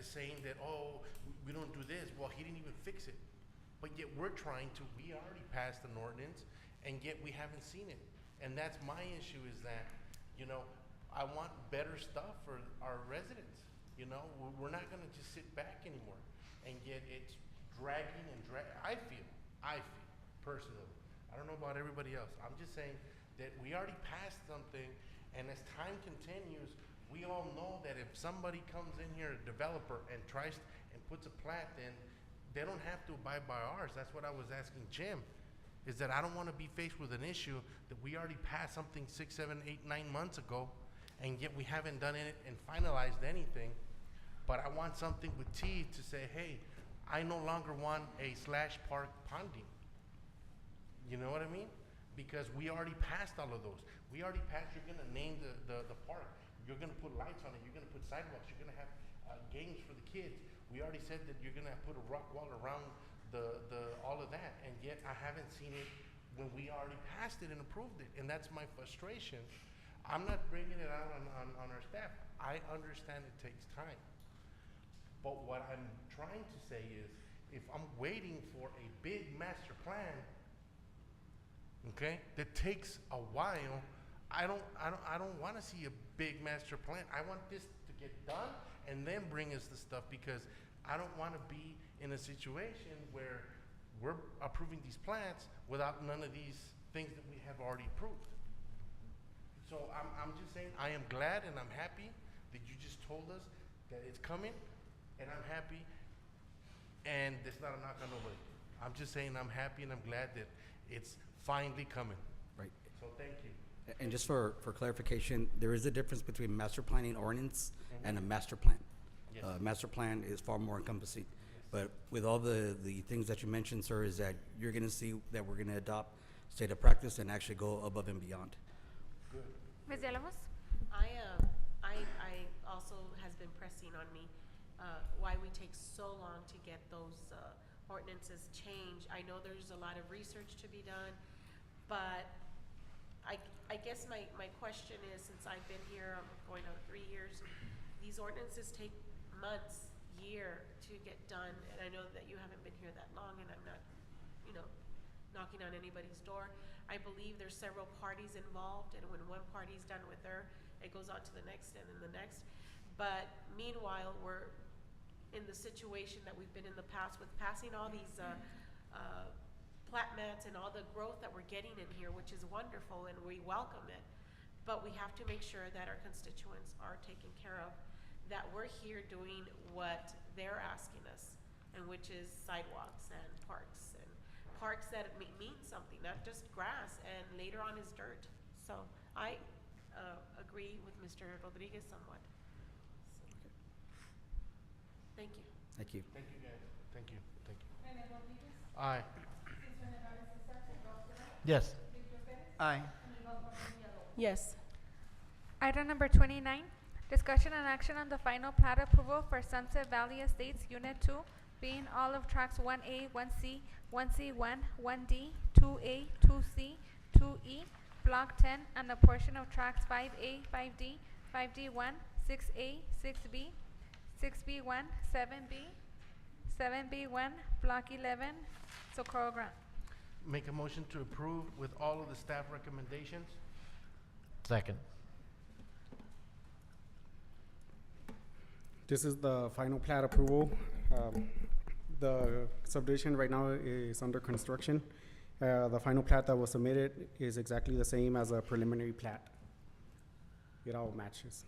saying that, oh, we don't do this. Well, he didn't even fix it. But yet we already passed an ordinance, and yet we haven't seen it. And that's my issue, is that, you know, I want better stuff for our residents. You know, we're not gonna just sit back anymore. And yet it's dragging and I feel personally, I don't know about everybody else. I'm just saying that we already passed something, and as time continues, we all know that if somebody comes in here, a developer, and tries and puts a plat, then they don't have to abide by ours. That's what I was asking Jim, is that I don't want to be faced with an issue that we already passed something 6, 7, 8, 9 months ago, and yet we haven't done it and finalized anything. But I want something with teeth to say, hey, I no longer want a /park ponding. You know what I mean? because we already passed all of those. We already passed, you're gonna name the park. You're gonna put lights on it, you're gonna put sidewalks, you're gonna have games for the kids. We already said that you're gonna put a rock wall around all of that, and yet I haven't seen it when we already passed it and approved it, and that's my frustration. I'm not bringing it out on our staff. I understand it takes time. But what I'm trying to say is, if I'm waiting for a big master plan, okay, that takes a while, I don't want to see a big master plan. I want this to get done and then bring us the stuff, because I don't want to be in a situation where we're approving these plans without none of these things that we have already approved. So I'm just saying, I am glad and I'm happy that you just told us that it's coming, and I'm happy, and it's not a knock on nobody. I'm just saying I'm happy and I'm glad that it's finally coming. Right. So thank you. And just for clarification, there is a difference between master planning ordinance and a master plan. Yes. Master plan is far more encompassing. But with all the things that you mentioned, sir, is that you're gonna see that we're gonna adopt state of practice and actually go above and beyond. Good. Ms. Villalobos? I also has been pressing on me, why we take so long to get those, ordinances changed. I know there's a lot of research to be done, but I guess my question is, since I've been here, I'm going on 3 years, these ordinances take months, year to get done, and I know that you haven't been here that long, and I'm not, knocking on anybody's door. I believe there's several parties involved, and when one party's done with her, it goes on to the next and then the next. But meanwhile, we're in the situation that we've been in the past with passing all these plat mats and all the growth that we're getting in here, which is wonderful, and we welcome it. But we have to make sure that our constituents are taken care of, that we're here doing what they're asking us, and which is sidewalks and parks that mean something, not just grass, and later on is dirt. So I agree with Mr. Rodriguez somewhat. So, thank you. Thank you. Thank you, guys. Thank you. Thank you. Rene Rodriguez, Aye. Cesar Nevares is absent, Ralph Durant, Yes. Victor Pérez, Aye. and Iván Correa Villalobos. Yes. Item number 29, discussion and action on the final plat approval for Sunset Valley Estates Unit 2, being all of tracks 1A, 1C, 1C1, 1D, 2A, 2C, 2E, Block 10, and a portion of tracks 5A, 5D, 5D1, 6A, 6B, 6B1, 7B, 7B1, Block 11, Socorro Grant. Make a motion to approve with all of the staff recommendations. Second. This is the final plat approval. The subdivision right now is under construction. The final plat that was submitted is exactly the same as a preliminary plat. It all matches.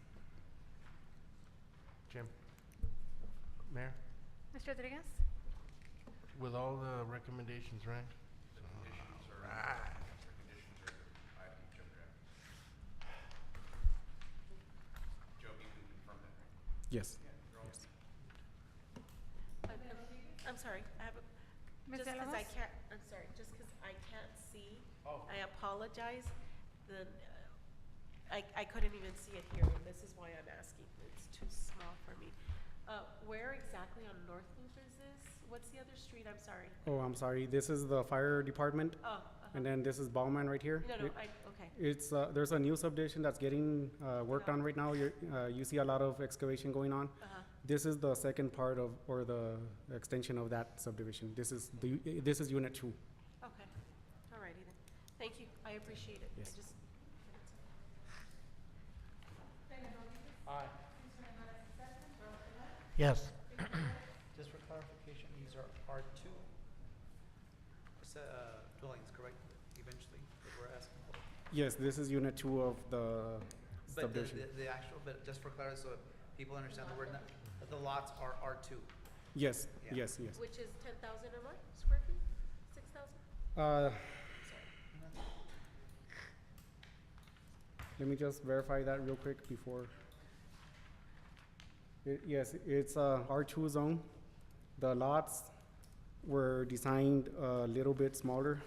Jim? Mayor? Mr. Rodriguez? With all the recommendations, right? Right. Joe, you can confirm that, right? Yes. Yes. I'm sorry, I have a, Ms. just 'cause I Villalobos? can't, I'm sorry, just 'cause I can't see, Oh. I apologize. The, I couldn't even see it here, and this is why I'm asking. It's too small for me. Where exactly on North Loop is this? What's the other street? I'm sorry. Oh, I'm sorry. This is the fire department, Oh, and then this is Bauman right here. no, It- okay. It's, there's a new subdivision that's getting worked on right now. You see a lot of excavation going on. Uh-huh. This is the second part of, or the extension of that subdivision. This is unit 2. Okay, all righty then. Thank you, I appreciate it. I Yes. just- Rene Rodriguez, Aye. Cesar Nevares is absent, Ralph Durant, Yes. Victor Pérez, Just for clarification, these are R2 dwellings, correct, eventually, that we're asking for? Yes, this is unit 2 of the But subdivision. the actual, but just for clarity, so people understand that we're not, that the lots are R2. Yes, Yeah. yes, yes. Which is 10,000 or more square feet? 6,000? Let me just verify that real quick before. Yes, it's a R2 zone. The lots were designed a little bit smaller.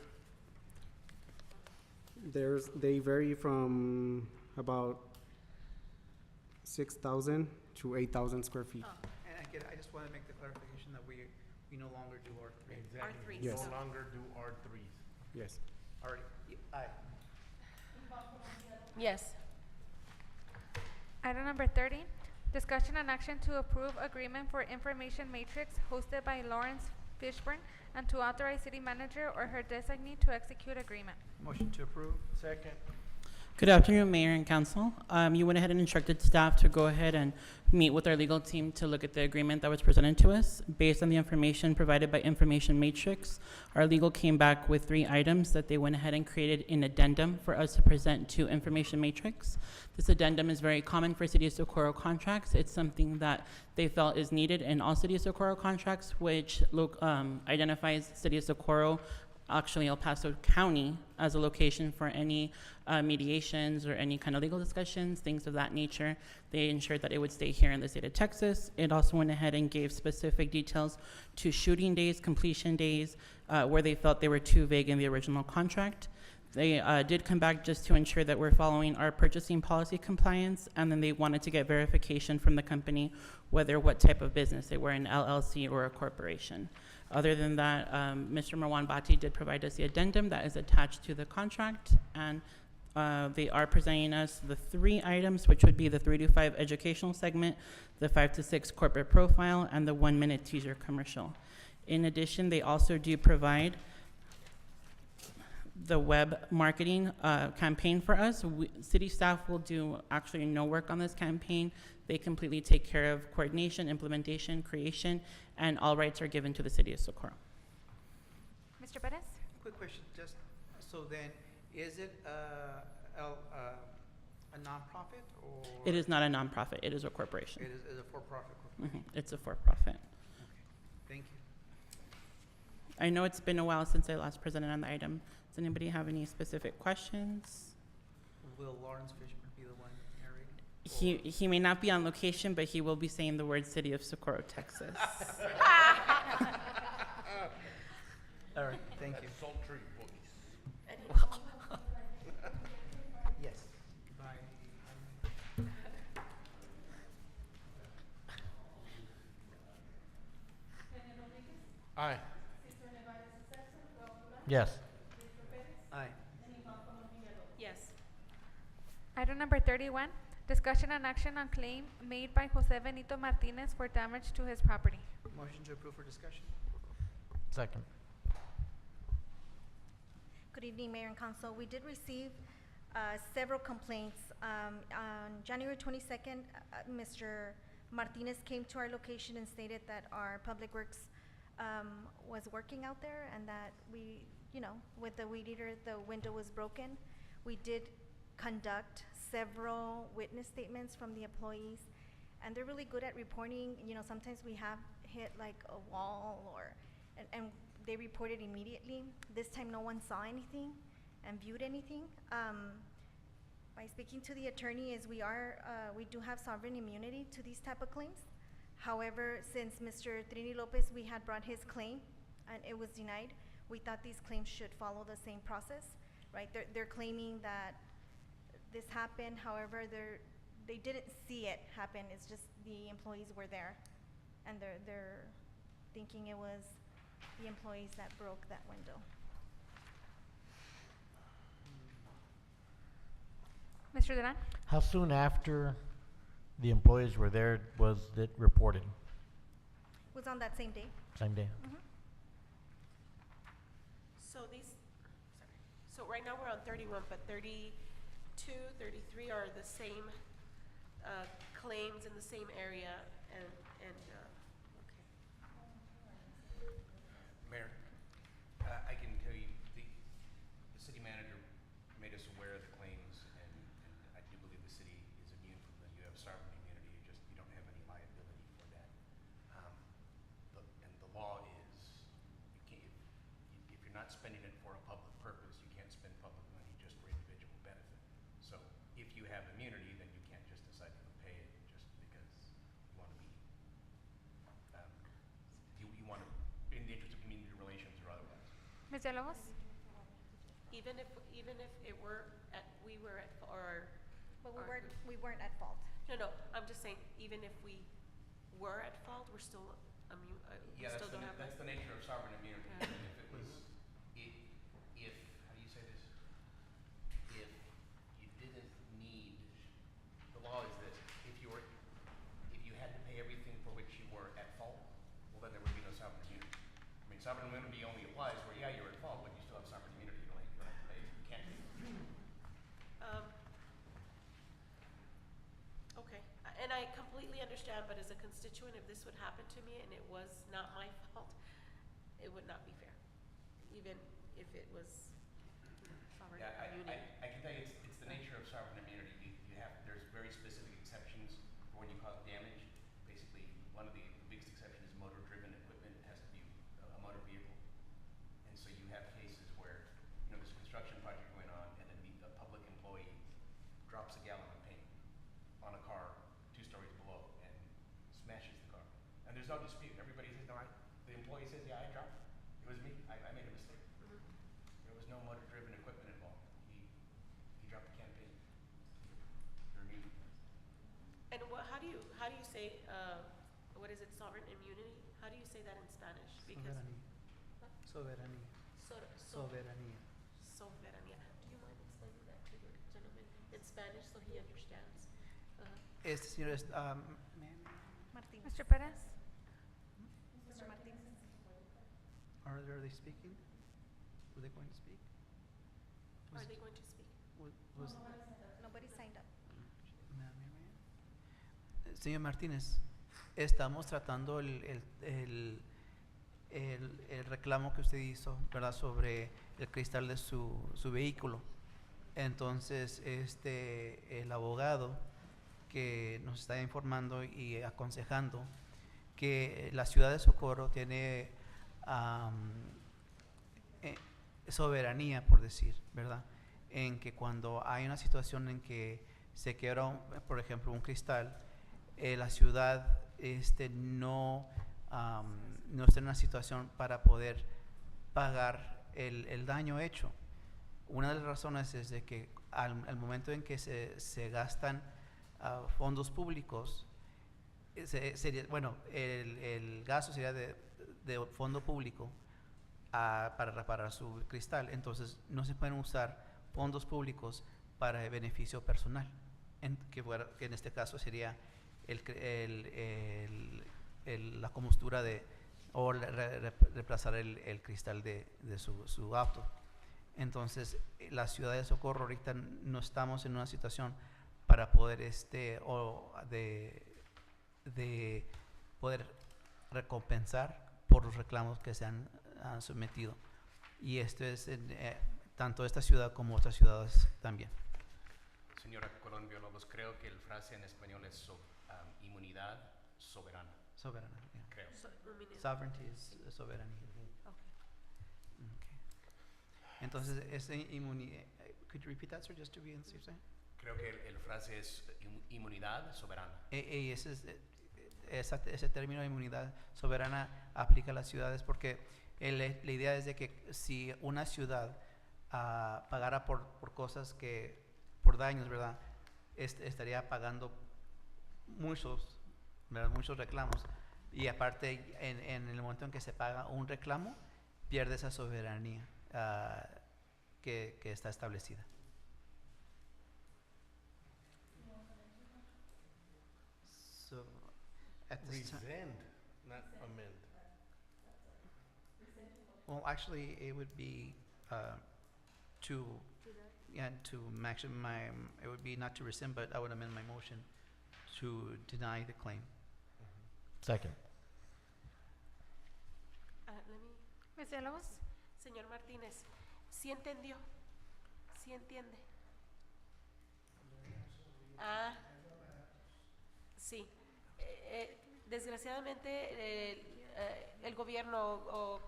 They vary from about 6,000 to 8,000 square feet. Oh, And again, I just want to make the clarification that we no longer do R3. Exactly. R3, Yes. so- No longer do R3s. Yes. Already, aye. Yes. Item number 30, discussion and action to approve agreement for information matrix hosted by Lawrence Fishburne and to authorize city manager or her designee to execute agreement. Motion to approve. Second. Good afternoon, Mayor and Council. You went ahead and instructed staff to go ahead and meet with our legal team to look at the agreement that was presented to us. Based on the information provided by Information Matrix, our legal came back with 3 items that they went ahead and created an addendum for us to present to Information Matrix. This addendum is very common for City of Socorro contracts. It's something that they felt is needed in all City of Socorro contracts, which identifies City of Socorro, actually El Paso County, as a location for any mediations or any kind of legal discussions, things of that nature. They ensured that it would stay here in the state of Texas. It also went ahead and gave specific details to shooting days, completion days, where they felt they were too vague in the original contract. They did come back just to ensure that we're following our purchasing policy compliance, and then they wanted to get verification from the company whether what type of business they were, an LLC or a corporation. Other than that, Mr. Marwan Bhatti did provide us the addendum that is attached to the contract, and they are presenting us the 3 items, which would be the 3 to 5 educational segment, the 5 to 6 corporate profile, and the 1-minute teaser commercial. In addition, they also do provide the web marketing campaign for us. City staff will do actually no work on this campaign. They completely take care of coordination, implementation, creation, and all rights are given to the City of Socorro. Mr. Perez? Quick question, just, so then, is it a nonprofit or? It is not a nonprofit, it is a corporation. It is a for-profit corporation? It's a for-profit. Thank you. I know it's been a while since I last presented on the item. Does anybody have any specific questions? Will Lawrence Fishburne be the one narrating? He may not be on location, but he will be saying the word City of Socorro, Texas. All right, thank you. Sultry voice. Yes. Bye. Aye. Yes. Aye. Yes. Item number 31, discussion and action on claim made by Jose Benito Martinez for damage to his property. Motion to approve for discussion. Second. Good evening, Mayor and Council. We did receive several complaints. On January 22nd, Mr. Martinez came to our location and stated that our Public Works was working out there and that we, with the weed eater, the window was broken. We did conduct several witness statements from the employees, and they're really good at reporting. Sometimes we have hit like a wall and they reported immediately. This time no one saw anything and viewed anything. By speaking to the attorney, we do have sovereign immunity to these type of claims. However, since Mr. Trini Lopez, we had brought his claim and it was denied, we thought these claims should follow the same process, right? They're claiming that this happened, however, they didn't see it happen. It's just the employees were there, and they're thinking it was the employees that broke that window. Mr. Duran? How soon after the employees were there was it reported? It was on that same day. Same day? So right now we're on 31, but 32, 33 are the same claims in the same area, and okay. Mayor, I can tell you, the city manager made us aware of the claims, and I do believe the city is immune from them. You have sovereign immunity, you don't have any liability for that. And the law is, if you're not spending it for a public purpose, you can't spend public money just for individual benefit. So if you have immunity, then you can't just decide to pay it just because you want to be, you want to, in the interest of community relations or otherwise. Ms. Villalobos? Even if it were we were at, or. But or- we weren't at fault. No, I'm just saying, even if we were at fault, we're still we Yeah, still don't have that's the nature of sovereign immunity. Yeah. If it was, if, how do you say this? If you didn't need, the law is this, if you had to pay everything for which you were at fault, well, then there would be no sovereign immunity. I mean, sovereign immunity only applies where, yeah, you're at fault, but you still have sovereign immunity. You don't have to pay, you can't pay. Okay, and I completely understand, but as a constituent, if this would happen to me and it was not my fault, it would not be fair, even if it was sovereign Yeah, immunity. I can tell you, it's the nature of sovereign immunity. There's very specific exceptions for when you cause damage. Basically, one of the biggest exceptions is motor-driven equipment. It has to be a motor vehicle. And so you have cases where, there's a construction project going on and a public employee drops a gallon of paint on a car 2 stories below and smashes the car. And there's no dispute. Everybody says, no, the employee says, yeah, I dropped it. It was me. I made a mistake. There was no motor-driven equipment involved. He dropped the can of paint. They're immune. And how do you say, what is it, sovereign immunity? How do you say that in Spanish? Because Soberanía. Soberanía. Soberanía. Do you mind explaining that to the gentleman in Spanish so he understands? Este señor es, Martínez. Mr. Perez? Mr. Martínez. are they speaking? Were they going to speak? Are they going to speak? Was Nobody signed up. Señor Martínez, estamos tratando el reclamo que usted hizo, ¿verdad?, sobre el cristal de su vehículo. Entonces, el abogado que nos está informando y aconsejando que la ciudad de Socorro tiene soberanía, por decir, ¿verdad?, en que cuando hay una situación en que se quiebra, por ejemplo, un cristal, la ciudad no está en una situación para poder pagar el daño hecho. Una de las razones es de que al momento en que se gastan fondos públicos, el gasto sería de fondo público para reparar su cristal. Entonces no se pueden usar fondos públicos para el beneficio personal, que en este caso sería la comostura o reemplazar el cristal de su auto. Entonces, la ciudad de Socorro ahorita no estamos en una situación para poder de poder recompensar por los reclamos que se han sometido. Y esto es tanto esta ciudad como otras ciudades también. Señora Colón Villalobos, creo que el frase en español es inmunidad soberana. Soberana, yeah. Creo. Sovereignty is soberanía. Okay. Okay. Entonces, could you repeat that, sir, just to be on the safe side? Creo que el frase es inmunidad soberana. Ese término de inmunidad soberana aplica a las ciudades porque la idea es de que si una ciudad pagara por cosas por daños, ¿verdad?, estaría pagando muchos reclamos, y aparte en el momento en que se paga un reclamo pierde esa soberanía que está establecida. So, at this time, Rescind, not amend. well, actually, it would be to maximum. It would be not to rescind, but I would amend my motion to deny the claim. Second. Let me. Ms. Villalobos? Señor Martínez, ¿sí entendió? ¿Sí entiende? Sí. Desgraciadamente, el gobierno o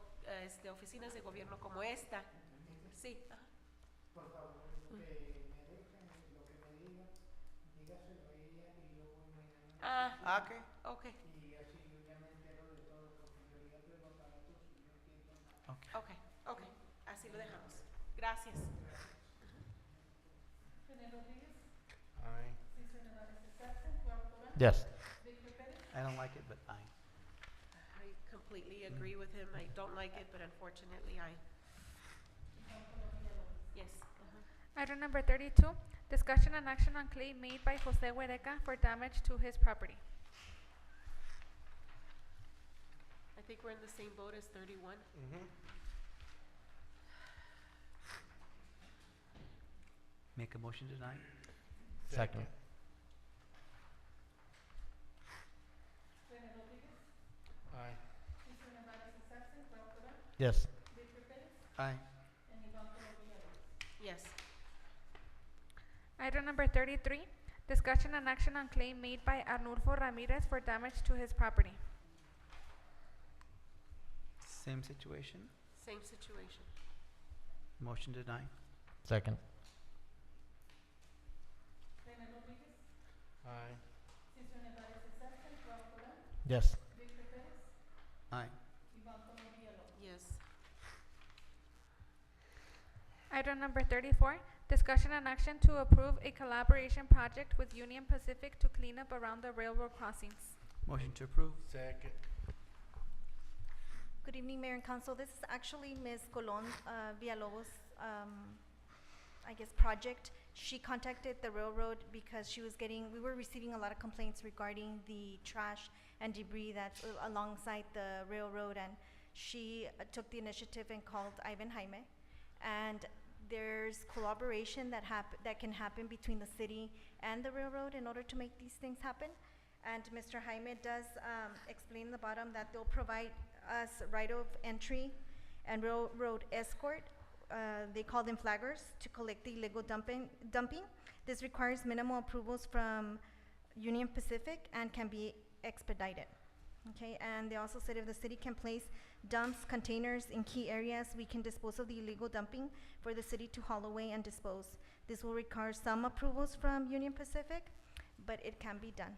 oficinas de gobierno como esta, sí. Ajá. Por favor, que me dejen lo que me diga, dígaselo a ella y luego mañana. Ok. Y así yo ya me entero de todo, porque yo ya tengo los aparatos y yo entiendo nada. Ok. Así lo dejamos. Gracias. Gracias. Aye. Yes. I don't like it, but aye. I completely agree with him. I don't like it, but unfortunately, yes. Item number 32, discussion and action on claim made by Jose Huereca for damage to his property. I think we're in the same boat as 31. Make a motion to deny? Second. Aye. Yes. Aye. Yes. Item number 33, discussion and action on claim made by Arnulfo Ramirez for damage to his property. Same situation? Same situation. Motion to deny? Second. Aye. Yes. Aye. Yes. Item number 34, discussion and action to approve a collaboration project with Union Pacific to clean up around the railroad crossings. Motion to approve? Second. Good evening, Mayor and Council. This is actually Ms. Colon Villalobos' I guess, project. She contacted the railroad because we were receiving a lot of complaints regarding the trash and debris that's alongside the railroad, and she took the initiative and called Ivan Jaime. And there's collaboration that can happen between the city and the railroad in order to make these things happen. And Mr. Jaime does explain in the bottom that they'll provide us right of entry and railroad escort. They call them flaggers to collect the illegal dumping. This requires minimal approvals from Union Pacific and can be expedited. Okay, and they also said if the city can place dumps, containers in key areas, we can dispose of the illegal dumping for the city to haul away and dispose. This will require some approvals from Union Pacific, but it can be done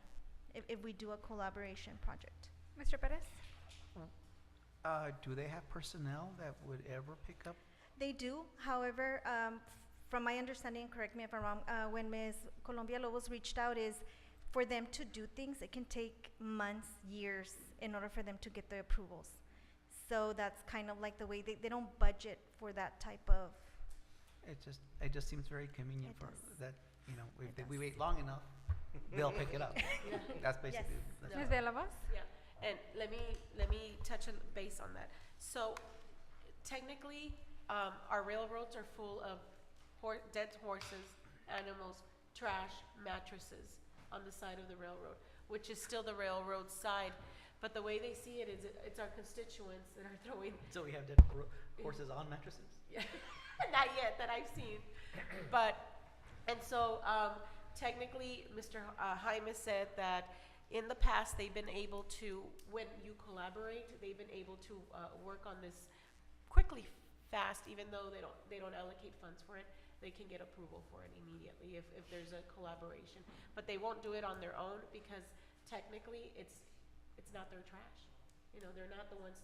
if we do a collaboration project. Mr. Perez? Do they have personnel that would ever pick up? They do, however, from my understanding, correct me if I'm wrong, when Ms. Colombia Lobos reached out is for them to do things, it can take months, years in order for them to get the approvals. So that's kind of like the way they don't budget for that type of. It just seems very convenient It for does. that, if It we does. wait long enough, they'll pick it up. Yeah. That's basically. Yes. that's Ms. Villalobos? Yeah, and let me touch a base on that. So technically, our railroads are full of dead horses, animals, trash, mattresses on the side of the railroad, which is still the railroad side. But the way they see it is it's our constituents that are throwing. So we have dead horses on mattresses? Yeah. Not yet that I've seen. And so technically, Mr. Jaime said that in the past, they've been able to, when you collaborate, they've been able to work on this quickly, fast, even though they don't allocate funds for it. They can get approval for it immediately if there's a collaboration. But they won't do it on their own because technically it's not their trash. They're not the ones,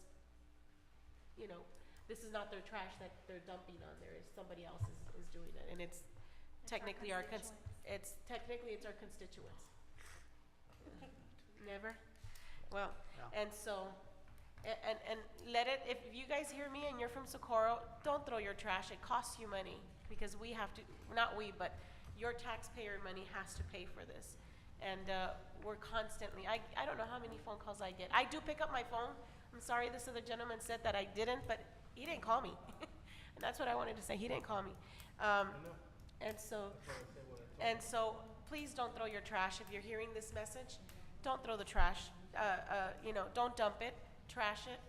this is not their trash that they're dumping on there. It's somebody else is doing it. And it's technically our constituents. Never? Well, No. and so, and let it, if you guys hear me and you're from Socorro, don't throw your trash. It costs you money because we have to, not we, but your taxpayer money has to pay for this. And we're constantly, I don't know how many phone calls I get. I do pick up my phone. I'm sorry this other gentleman said that I didn't, but he didn't call me. And that's what I wanted to say. He didn't call me. And so please don't throw your trash. If you're hearing this message, don't throw the trash. Don't dump it, trash it,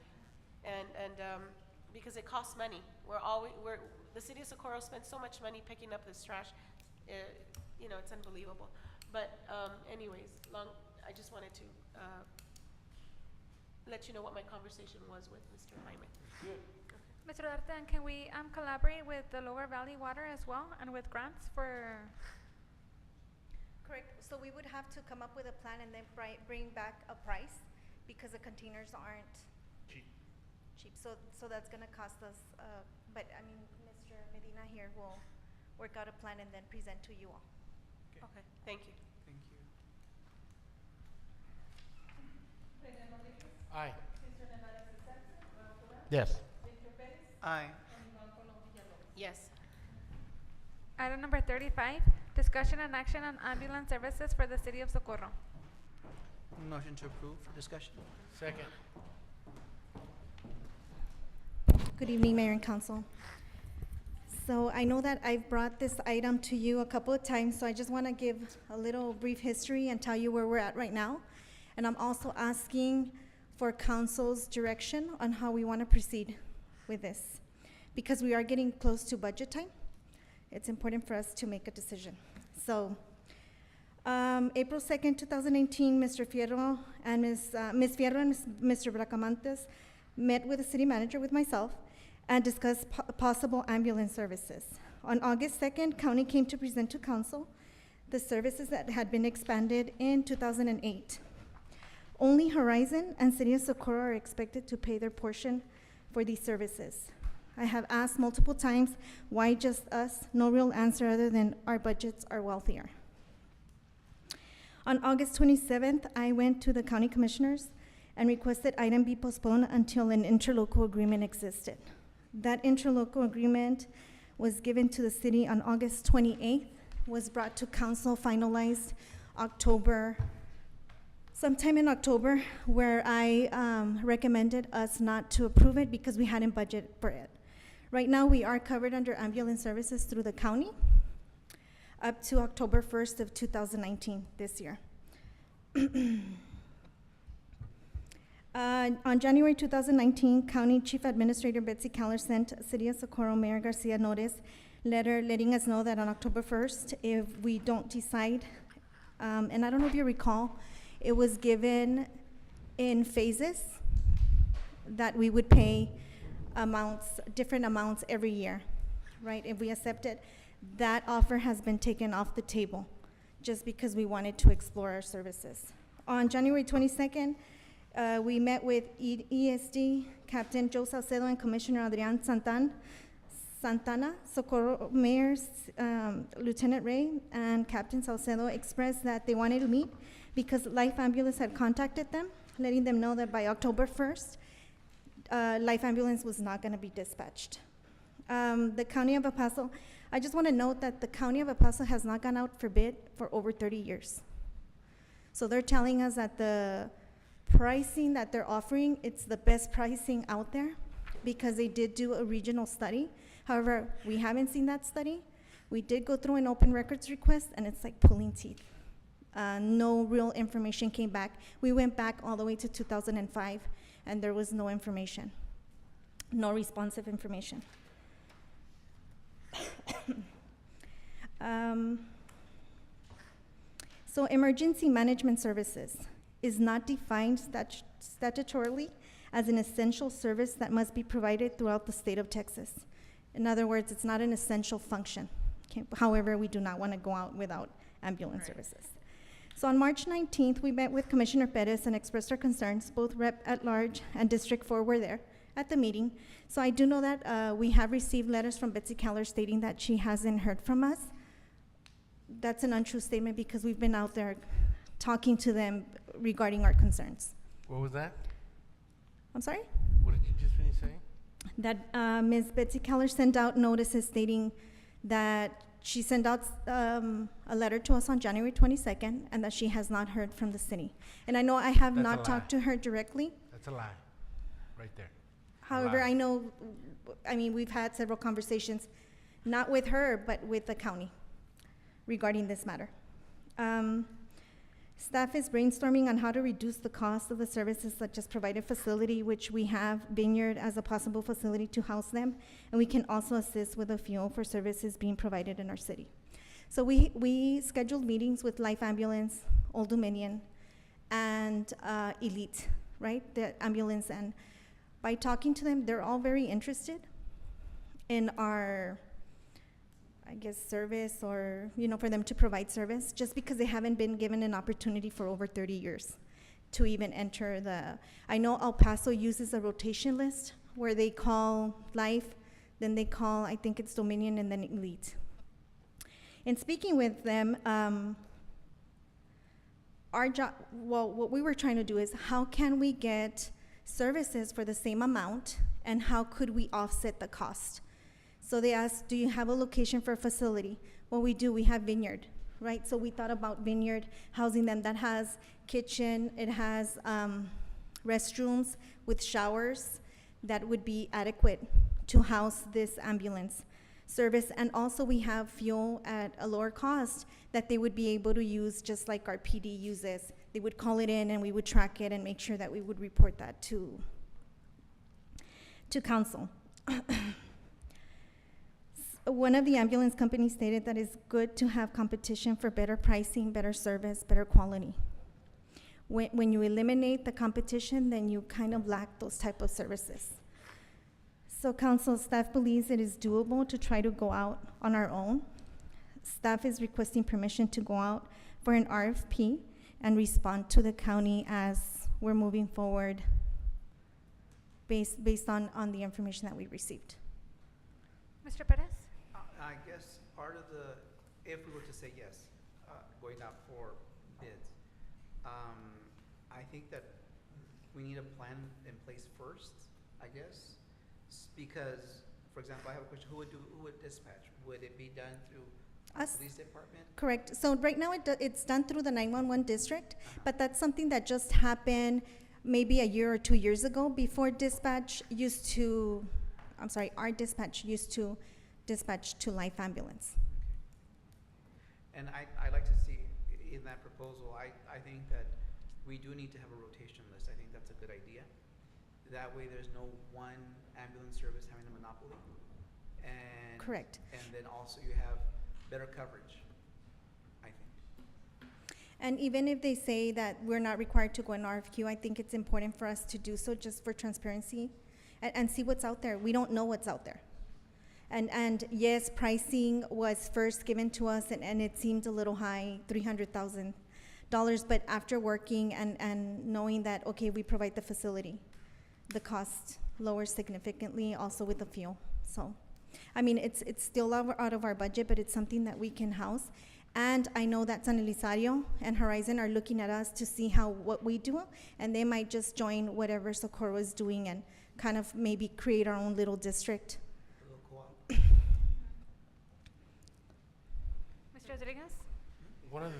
and because it costs money. The city of Socorro spends so much money picking up this trash. It's unbelievable. But anyways, I just wanted to let you know what my conversation was with Mr. Jaime. Mr. Duarte, and can we collaborate with the Lower Valley Water as well and with grants for? Correct. So we would have to come up with a plan and then bring back a price because the containers aren't cheap. So that's going to cost us. But I mean, Mr. Mr. Medina here will work out a plan and then present to you all. Okay, thank you. Thank you. Rene Rodriguez. Aye. Cesar Nevares is absent. Ralph Durant. Yes. Victor Pérez. Aye. And Iván Colom Villalobos. Yes. Item number 35, discussion and action on ambulance services for the city of Socorro. Motion to approve for discussion. Second. Good evening, Mayor and Council. So I know that I've brought this item to you a couple of times, so I just want to give a little brief history and tell you where we're at right now. And I'm also asking for council's direction on how we want to proceed with this. Because we are getting close to budget time, it's important for us to make a decision. So, April 2nd, 2018, Mr. Fierro and Ms. Fierro and Mr. Bracamantes met with the city manager with myself and discussed possible ambulance services. On August 2nd, county came to present to council the services that had been expanded in 2008. Only Horizon and City of Socorro are expected to pay their portion for these services. I have asked multiple times, why just us? No real answer other than our budgets are wealthier. On August 27th, I went to the county commissioners and requested item be postponed until an interlocal agreement existed. That interlocal agreement was given to the city on August 28th, was brought to council, finalized sometime in October, where I recommended us not to approve it because we hadn't budgeted for it. Right now, we are covered under ambulance services through the county up to October 1st of 2019, this year. On January 2019, County Chief Administrator Betsy Keller sent City of Socorro Mayor Garcia notice letter letting us know that on October 1st, if we don't decide, and I don't know if you recall, it was given in phases that we would pay different amounts every year, right? If we accept it, that offer has been taken off the table just because we wanted to explore our services. On January 22nd, we met with ESD, Captain Joe Salcedo and Commissioner Adrian Santana, Socorro Mayor Lieutenant Ray, and Captain Salcedo expressed that they wanted to meet because Life Ambulance had contacted them, letting them know that by October 1st, Life Ambulance was not going to be dispatched. The County of El Paso, I just want to note that the County of El Paso has not gone out for bid for over 30 years. So they're telling us that the pricing that they're offering, it's the best pricing out there because they did do a regional study. However, we haven't seen that study. We did go through an open records request, and it's like pulling teeth. No real information came back. We went back all the way to 2005, and there was no information, no responsive information. So emergency management services is not defined statutorily as an essential service that must be provided throughout the state of Texas. In other words, it's not an essential function. Okay? However, we do not want to go out without ambulance services. So on March 19th, we met with Commissioner Perez and expressed our concerns. Both Rep at Large and District 4 were there at the meeting. So I do know that we have received letters from Betsy Keller stating that she hasn't heard from us. That's an untrue statement because we've been out there talking to them regarding our concerns. What was that? I'm sorry? What did you just finish saying? That Ms. Betsy Keller sent out notices stating that she sent out a letter to us on January 22nd and that she has not heard from the city. And I know I have That's a not talked lie. to her directly. That's a lie, right there. However, lie. I know, I mean, we've had several conversations, not with her, but with the county regarding this matter. Staff is brainstorming on how to reduce the cost of the services such as provided facility, which we have Vineyard as a possible facility to house them, and we can also assist with the fuel for services being provided in our city. So we scheduled meetings with Life Ambulance, Old Dominion, and Elite, right, the ambulance, and by talking to them, they're all very interested in our, I guess, service, or, you know, for them to provide service, just because they haven't been given an opportunity for over 30 years to even enter I know El Paso uses a rotation list where they call Life, then they call, I think it's Dominion, and then Elite. In speaking with them, our job, well, what we were trying to do is how can we get services for the same amount, and how could we offset the cost? So they asked, do you have a location for a facility? Well, we do, we have Vineyard, right? So we thought about Vineyard, housing them. That has kitchen, it has restrooms with showers that would be adequate to house this ambulance service. And also we have fuel at a lower cost that they would be able to use just like our PD uses. They would call it in and we would track it and make sure that we would report that to council. One of the ambulance companies stated that it's good to have competition for better pricing, better service, better quality. When you eliminate the competition, then you kind of lack those type of services. So council staff believes it is doable to try to go out on our own. Staff is requesting permission to go out for an RFP and respond to the county as we're moving forward based on the information that we received. Mr. Perez? I guess part of the, if we were to say yes, going out for bids, I think that we need a plan in place first, I guess, because, for example, I have a question, who would dispatch? Would it be done through Us. police department? Correct. So right now it's done through the 911 district, but that's something that just happened maybe a year or 2 years ago. Before dispatch used to, I'm sorry, our dispatch used to dispatch to life ambulance. And I like to see in that proposal, I think that we do need to have a rotation list. I think that's a good idea. That way there's no one ambulance service having a monopoly. And Correct. And then also you have better coverage, I think. And even if they say that we're not required to go in RFQ, I think it's important for us to do so just for transparency and see what's out there. We don't know what's out there. And yes, pricing was first given to us and it seemed a little high, $300,000. But after working and knowing that, okay, we provide the facility, the cost lowers significantly also with the fuel. So, I mean, it's still out of our budget, but it's something that we can house. And I know that San Elizario and Horizon are looking at us to see what we do, and they might just join whatever Socorro is doing and kind of maybe create our own little district. A little co-op. Mr. Rodriguez? One of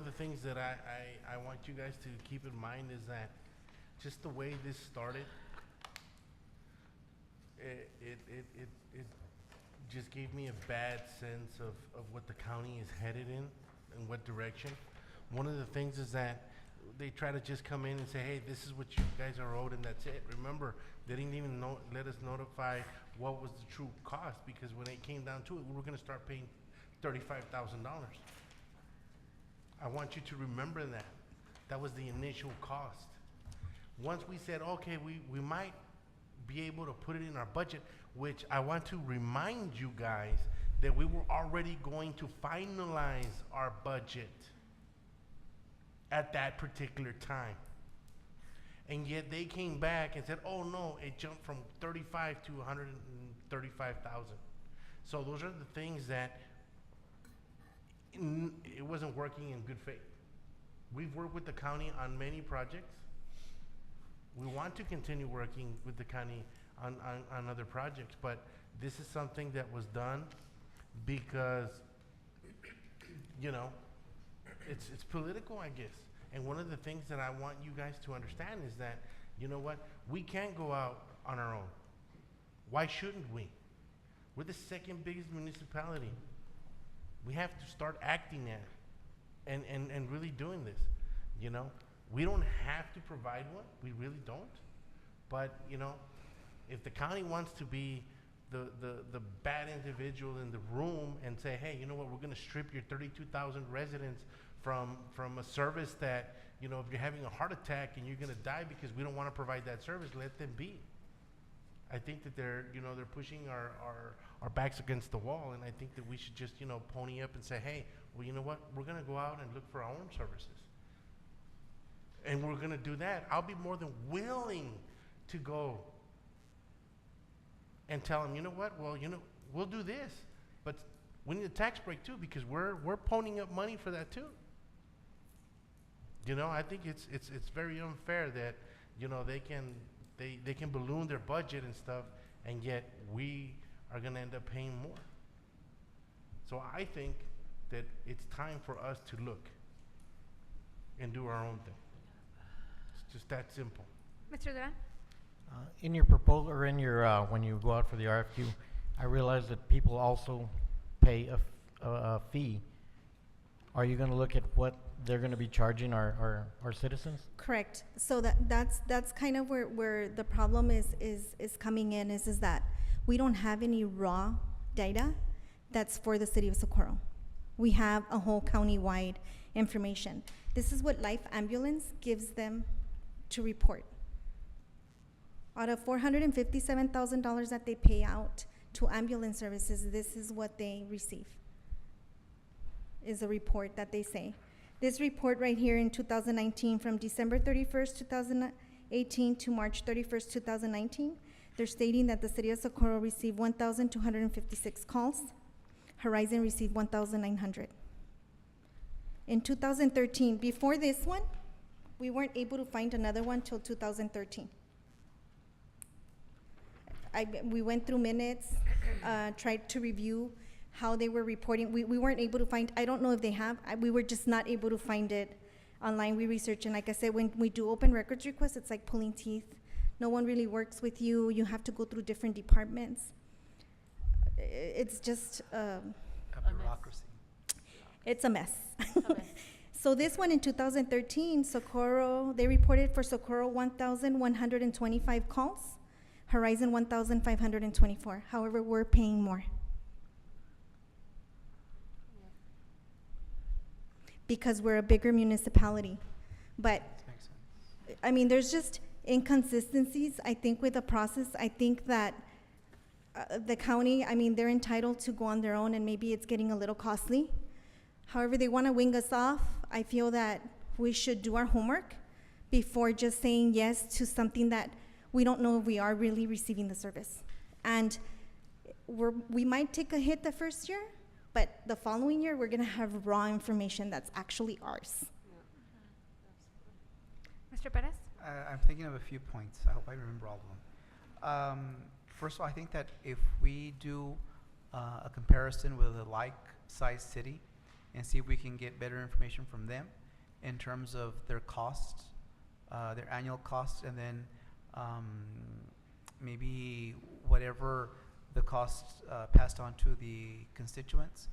the things that I want you guys to keep in mind is that just the way this started, it just gave me a bad sense of what the county is headed in and what direction. One of the things is that they try to just come in and say, hey, this is what you guys are owed and that's it. Remember, they didn't even let us notify what was the true cost, because when it came down to it, we were gonna start paying $35,000. I want you to remember that. That was the initial cost. Once we said, okay, we might be able to put it in our budget, which I want to remind you guys that we were already going to finalize our budget at that particular time. And yet they came back and said, oh no, it jumped from 35 to 135,000. So those are the things that it wasn't working in good faith. We've worked with the county on many projects. We want to continue working with the county on other projects, but this is something that was done because, you know, it's political, I guess. And one of the things that I want you guys to understand is that, you know what, we can't go out on our own. Why shouldn't we? We're the second biggest municipality. We have to start acting now and really doing this, you know? We don't have to provide one, we really don't. But, you know, if the county wants to be the bad individual in the room and say, hey, you know what, we're gonna strip your 32,000 residents from a service that, you know, if you're having a heart attack and you're gonna die because we don't wanna provide that service, let them be. I think that they're pushing our backs against the wall, and I think that we should just, you know, pony up and say, hey, well, you know what, we're gonna go out and look for our own services. And we're gonna do that. I'll be more than willing to go and tell them, you know what, well, we'll do this, but we need a tax break too, because we're ponying up money for that too. I think it's very unfair that, they can balloon their budget and stuff, and yet we are gonna end up paying more. So I think that it's time for us to look and do our own thing. It's just that simple. Mr. Duran? In your proposal, or in your, when you go out for the RFQ, I realize that people also pay a fee. Are you gonna look at what they're gonna be charging our citizens? Correct. So that's kind of where the problem is coming in, is that we don't have any raw data that's for the city of Socorro. We have a whole county-wide information. This is what Life Ambulance gives them to report. Out of $457,000 that they pay out to ambulance services, this is what they receive, is a report that they say. This report right here in 2019, from December 31st, 2018 to March 31st, 2019, they're stating that the city of Socorro received 1,256 calls. Horizon received 1,900. In 2013, before this one, we weren't able to find another one till 2013. We went through minutes, tried to review how they were reporting. We weren't able to find, I don't know if they have, we were just not able to find it online. We researched, and like I said, when we do open records requests, it's like pulling teeth. No one really works with you. You have to go through different departments. It's just A bureaucracy. it's a mess. So this one in 2013, Socorro, they reported for Socorro 1,125 calls, Horizon 1,524. However, we're paying more. Because we're a bigger municipality. But, Makes sense. I mean, there's just inconsistencies, I think, with the process. I think that the county, I mean, they're entitled to go on their own, and maybe it's getting a little costly. However, they want to wing us off. I feel that we should do our homework before just saying yes to something that we don't know if we are really receiving the service. And we might take a hit the first year, but the following year, we're going to have raw information that's actually ours. Mr. Perez? I'm thinking of a few points. I hope I remember all of them. First of all, I think that if we do a comparison with a like-sized city and see if we can get better information from them in terms of their costs, their annual costs, and then maybe whatever the costs passed on to the constituents.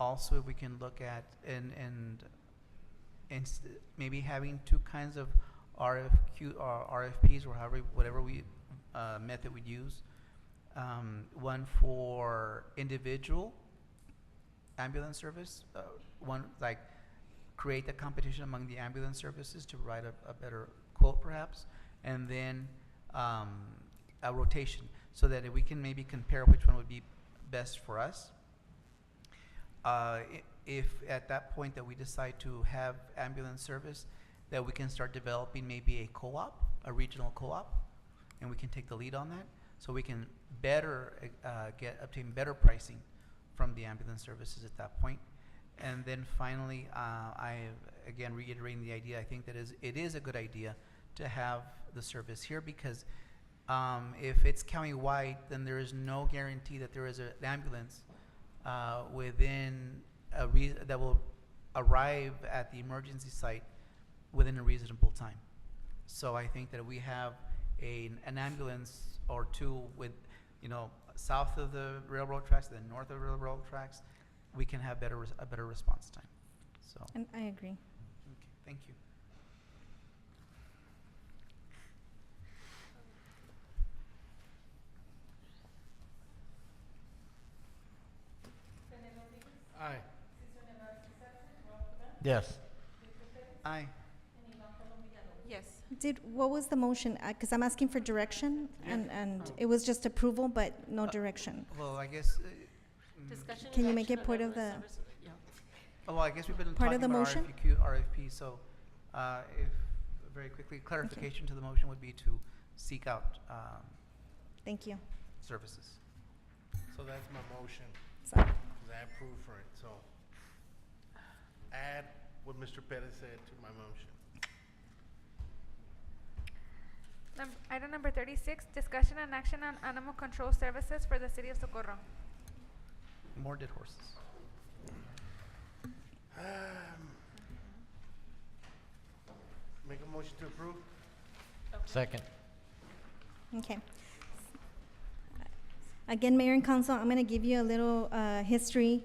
Also, if we can look at and maybe having two kinds of RFQ or RFPs, or whatever method we use. One for individual ambulance service, one like create a competition among the ambulance services to write a better quote perhaps, and then a rotation, so that we can maybe compare which one would be best for us. If at that point that we decide to have ambulance service, that we can start developing maybe a co-op, a regional co-op, and we can take the lead on that, so we can better obtain better pricing from the ambulance services at that point. And then finally, I again reiterating the idea, I think that it is a good idea to have the service here, because if it's county-wide, then there is no guarantee that there is an ambulance within that will arrive at the emergency site within a reasonable time. So I think that if we have an ambulance or two with, south of the railroad tracks and then north of the railroad tracks, we can have a better response time. So. And I agree. Okay, thank you. Aye. Yes. Aye. Yes. What was the motion? Because I'm asking for direction, and it was just approval, but no direction. Well, I guess. Discussion. Can you and make action it on part of ambulance the- service? Yeah. Well, I guess we've been Part talking of the about motion? RFP, so if, very quickly, clarification to the motion would be to seek out. Thank you. services. So that's my motion, Sorry. because I approve for it, so. Add what Mr. Perez said to my motion. Item number 36, discussion and action on animal control services for the city of Socorro. More dead horses. Make a motion to approve? Second. Okay. Again, Mayor and Council, I'm going to give you a little history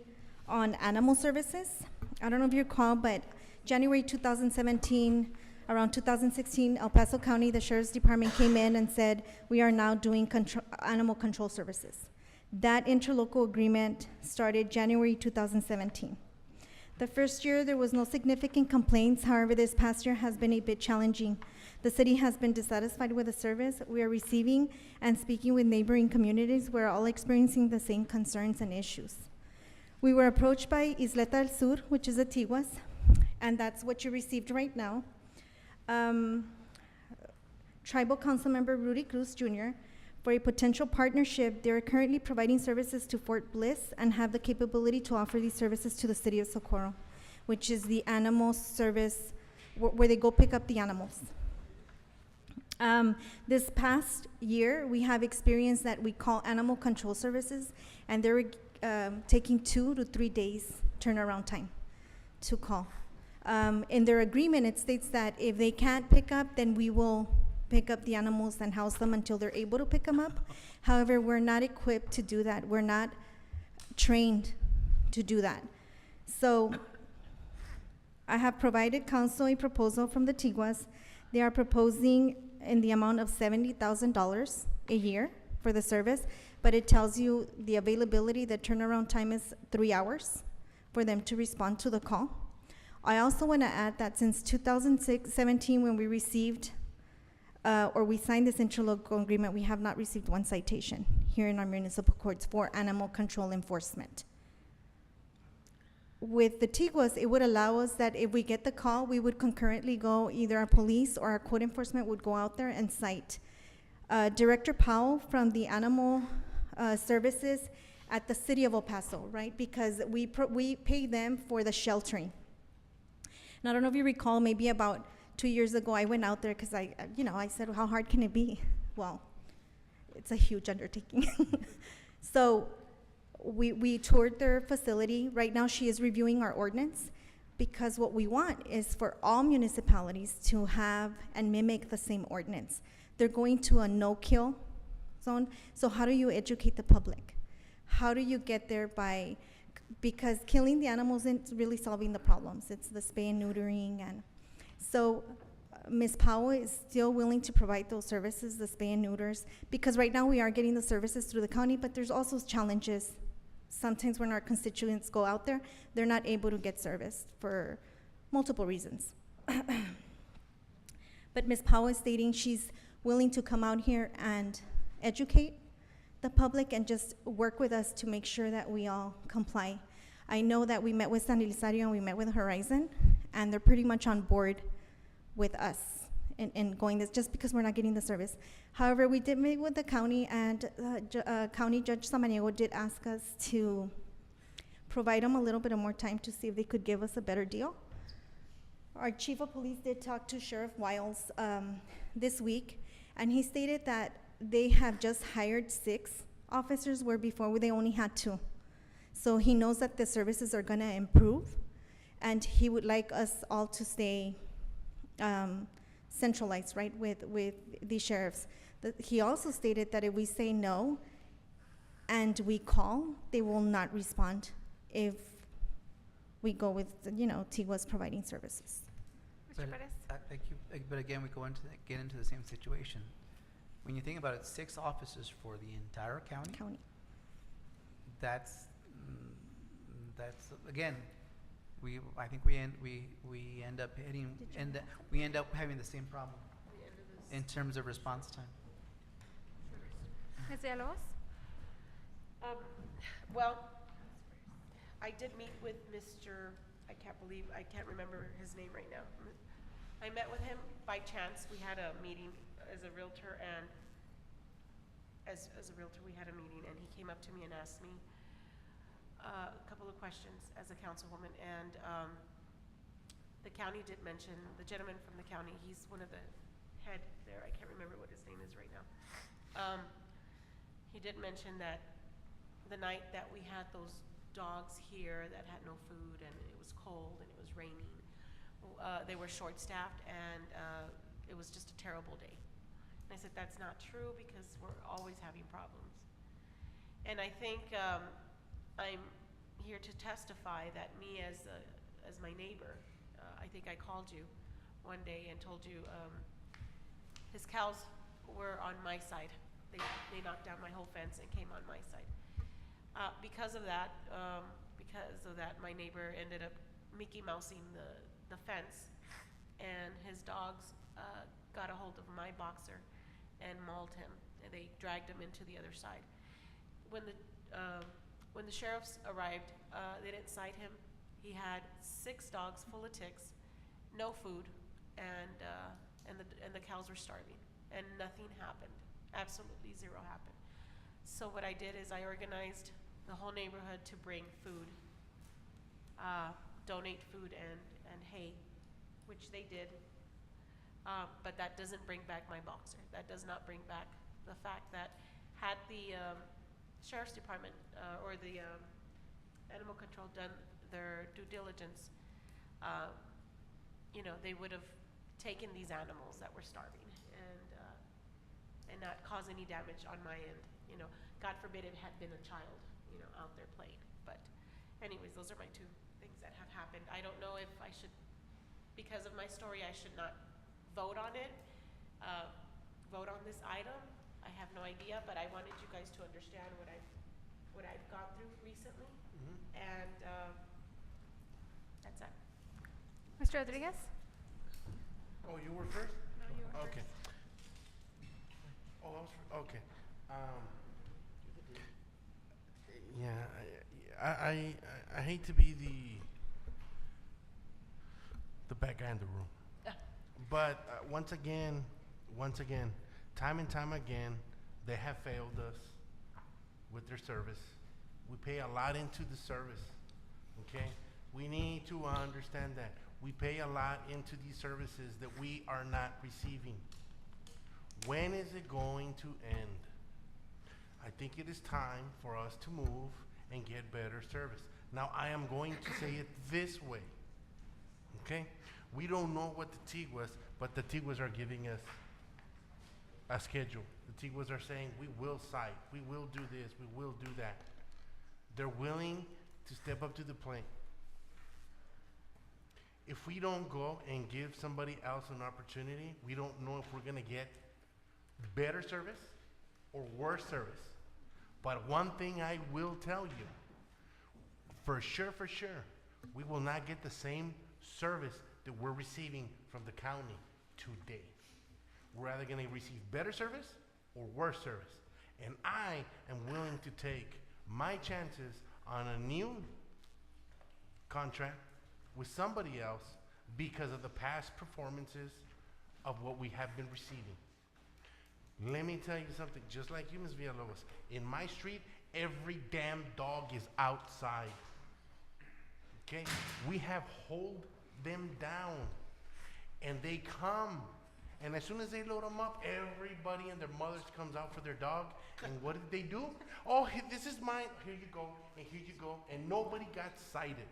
on animal services. I don't know if you recall, but January 2017, around 2016, El Paso County, the Sheriff's Department came in and said, we are now doing animal control services. That interlocal agreement started January 2017. The first year, there was no significant complaints. However, this past year has been a bit challenging. The city has been dissatisfied with the service we are receiving, and speaking with neighboring communities, we're all experiencing the same concerns and issues. We were approached by Isleta del Sur, which is a Tiguas, and that's what you received right now. Tribal Council Member Rudy Cruz Jr. for a potential partnership. They're currently providing services to Fort Bliss and have the capability to offer these services to the city of Socorro, which is the animal service where they go pick up the animals. This past year, we have experienced that we call animal control services, and they're taking 2 to 3 days turnaround time to call. In their agreement, it states that if they can't pick up, then we will pick up the animals and house them until they're able to pick them up. However, we're not equipped to do that. We're not trained to do that. So I have provided council a proposal from the Tiguas. They are proposing in the amount of $70,000 a year for the service, but it tells you the availability, the turnaround time is 3 hours for them to respond to the call. I also want to add that since 2017, when we received or we signed this interlocal agreement, we have not received one citation here in our municipal courts for animal control enforcement. With the Tiguas, it would allow us that if we get the call, we would concurrently go, either our police or our code enforcement would go out there and cite. Director Powell from the animal services at the city of El Paso, right? Because we pay them for the sheltering. And I don't know if you recall, maybe about 2 years ago, I went out there because I said, how hard can it be? Well, it's a huge undertaking. So we toured their facility. Right now, she is reviewing our ordinance, because what we want is for all municipalities to have and mimic the same ordinance. They're going to a no-kill zone. So how do you educate the public? How do you get there because killing the animals isn't really solving the problems. It's the spay and neutering. And so Ms. Powell is still willing to provide those services, the spay and neuters, because right now we are getting the services through the county, but there's also challenges. Sometimes when our constituents go out there, they're not able to get service for multiple reasons. But Ms. Powell is stating she's willing to come out here and educate the public and just work with us to make sure that we all comply. I know that we met with San Elizario and we met with Horizon, and they're pretty much on board with us in going this, just because we're not getting the service. However, we did meet with the county, and County Judge Samaniego did ask us to provide them a little bit of more time to see if they could give us a better deal. Our chief of police did talk to Sheriff Wiles this week, and he stated that they have just hired 6 officers where before they only had 2. So he knows that the services are going to improve, and he would like us all to stay centralized, right, with the sheriffs. He also stated that if we say no and we call, they will not respond if we go with, Tiguas providing services. Mr. Perez? Thank you. But again, we get into the same situation. When you think about it, 6 officers for the entire county. That's again, I think we end up having the same problem in terms of response time. Ms. Villalobos? Well, I did meet with Mr., I can't remember his name right now. I met with him by chance. We had a meeting as a realtor, as a realtor, we had a meeting, and he came up to me and asked me a couple of questions as a councilwoman, and the county did mention, the gentleman from the county, he's one of the head there, I can't remember what his name is right now. He did mention that the night that we had those dogs here that had no food, and it was cold and it was raining, they were short-staffed, and it was just a terrible day. And I said, that's not true, because we're always having problems. And I think I'm here to testify that me as my neighbor, I think I called you one day and told you his cows were on my side. They knocked down my whole fence and came on my side. Because of that, my neighbor ended up Mickey Mousing the fence, and his dogs got a hold of my boxer and mauled him, and they dragged him into the other side. When the sheriffs arrived, they didn't cite him. He had 6 dogs full of ticks, no food, and the cows were starving, and nothing happened. Absolutely zero happened. So what I did is I organized the whole neighborhood to bring food, donate food and hay, which they did. But that doesn't bring back my boxer. That does not bring back the fact that had the sheriff's department or the animal control done their due diligence, they would have taken these animals that were starving and not cause any damage on my end. God forbid it had been a child, out there playing. But anyways, those are my 2 things that have happened. I don't know if I should, because of my story, I should not vote on it, vote on this item. I have no idea, but I wanted you guys to understand what I've gone through recently, and that's it. Mr. Rodriguez? Oh, you were first? No, you were okay. first. Oh, I was okay. Yeah, I hate to be the bad guy in the room. But once again, time and time again, they have failed us with their service. We pay a lot into the service, okay? We need to understand that. We pay a lot into these services that we are not receiving. When is it going to end? I think it is time for us to move and get better service. Now, I am going to say it this way, okay? We don't know what the Tiguas, but the Tiguas are giving us a schedule. The Tiguas are saying, we will cite, we will do this, we will do that. They're willing to step up to the plate. If we don't go and give somebody else an opportunity, we don't know if we're gonna get better service or worse service. But one thing I will tell you, for sure, we will not get the same service that we're receiving from the county today. We're either gonna receive better service or worse service. And I am willing to take my chances on a new contract with somebody else because of the past performances of what we have been receiving. Let me tell you something, just like you, Ms. Villalobos, in my street, every damn dog is outside, okay? We have hold them down, and they come, and as soon as they load them up, everybody and their mothers comes out for their dog, and what did they do? Oh, this is mine, here you go, and here you go, and nobody got cited,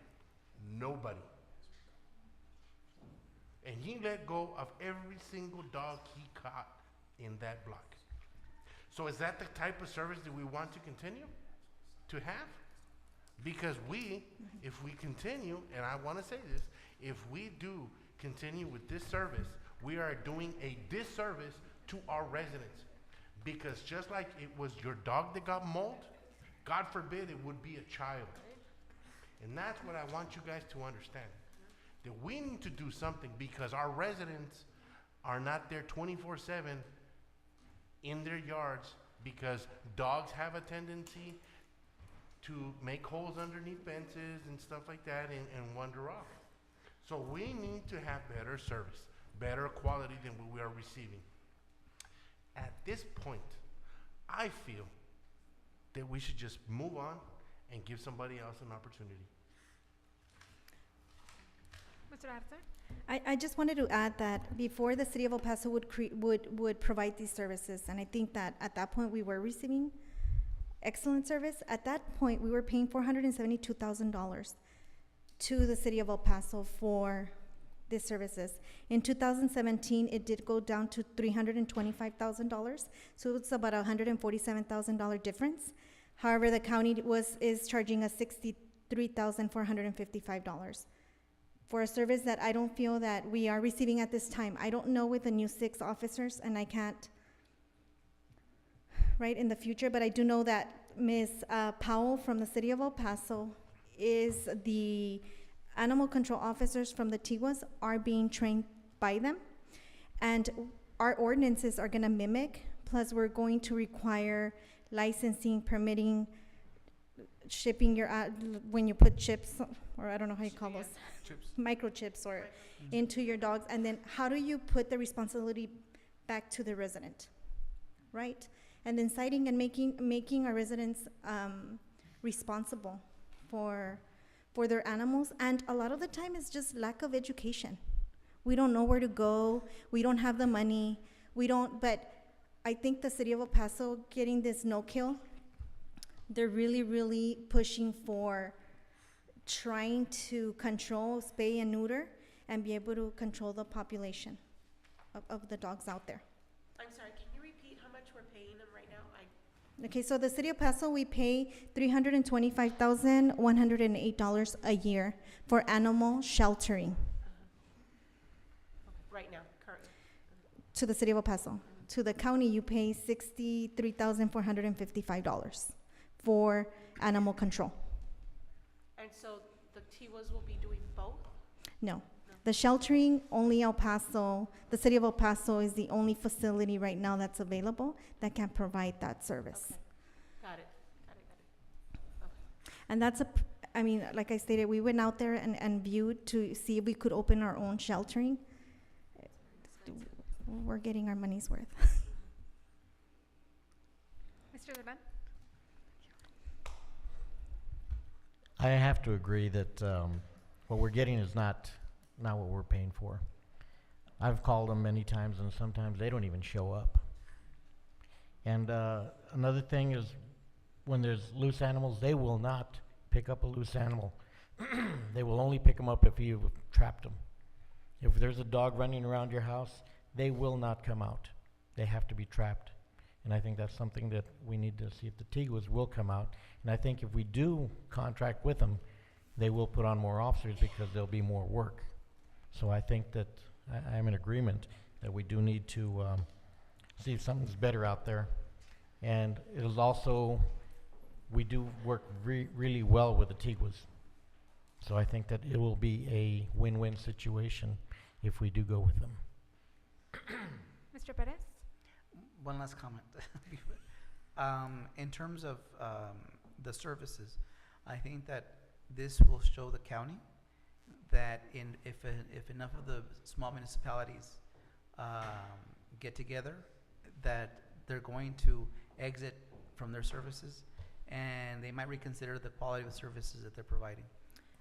nobody. And he let go of every single dog he caught in that block. So is that the type of service that we want to continue to have? Because if we continue, and I want to say this, if we do continue with this service, we are doing a disservice to our residents. Because just like it was your dog that got mauled, God forbid it would be a child. And that's what I want you guys to understand. That we need to do something because our residents are not there 24/7 in their yards because dogs have a tendency to make holes underneath fences and stuff like that and wander off. So we need to have better service, better quality than what we are receiving. At this point, I feel that we should just move on and give somebody else an opportunity. Mr. Arthur? I just wanted to add that before the city of El Paso would provide these services, and I think that at that point we were receiving excellent service. At that point, we were paying $472,000 to the city of El Paso for these services. In 2017, it did go down to $325,000, so it's about a $147,000 difference. However, the county is charging us $63,455 for a service that I don't feel that we are receiving at this time. I don't know with the new 6 officers, and I can't, right, in the future, but I do know that Ms. Powell from the city of El Paso is the animal control officers from the Tiguas are being trained by them. And our ordinances are gonna mimic, plus we're going to require licensing, permitting, shipping your, when you put chips, or I don't know how you call those, microchips or into your dogs, and then how do you put the responsibility back to the resident, right? And then citing and making our residents responsible for their animals. And a lot of the time it's just lack of education. We don't know where to go, we don't have the money, but I think the city of El Paso getting this no-kill, they're really, really pushing for trying to control spay and neuter and be able to control the population of the dogs out there. I'm sorry, can you repeat how much we're paying them right now? Okay, so the city of Paso, we pay $325,108 a year for animal sheltering Right now, currently. to the city of El Paso. To the county, you pay $63,455 for animal control. And so the Tiwas will be doing both? No. The sheltering, only El Paso, the city of El Paso is the only facility right now that's available that can provide that service. Okay. Got it. Okay. And that's I mean, like I stated, we went out there and viewed to see if we could open our own sheltering. We're getting our money's worth. Mr. Leban? I have to agree that what we're getting is not what we're paying for. I've called them many times, and sometimes they don't even show up. And another thing is, when there's loose animals, they will not pick up a loose animal. They will only pick them up if you've trapped them. If there's a dog running around your house, they will not come out. They have to be trapped. And I think that's something that we need to see if the Tiguas will come out. And I think if we do contract with them, they will put on more officers because there'll be more work. So I think that I'm in agreement that we do need to see if something's better out there. And it is also, we do work really well with the Tiguas. So I think that it will be a win-win situation if we do go with them. Mr. Perez? One last comment. In terms of the services, I think that this will show the county that if enough of the small municipalities get together, that they're going to exit from their services and they might reconsider the quality of the services that they're providing.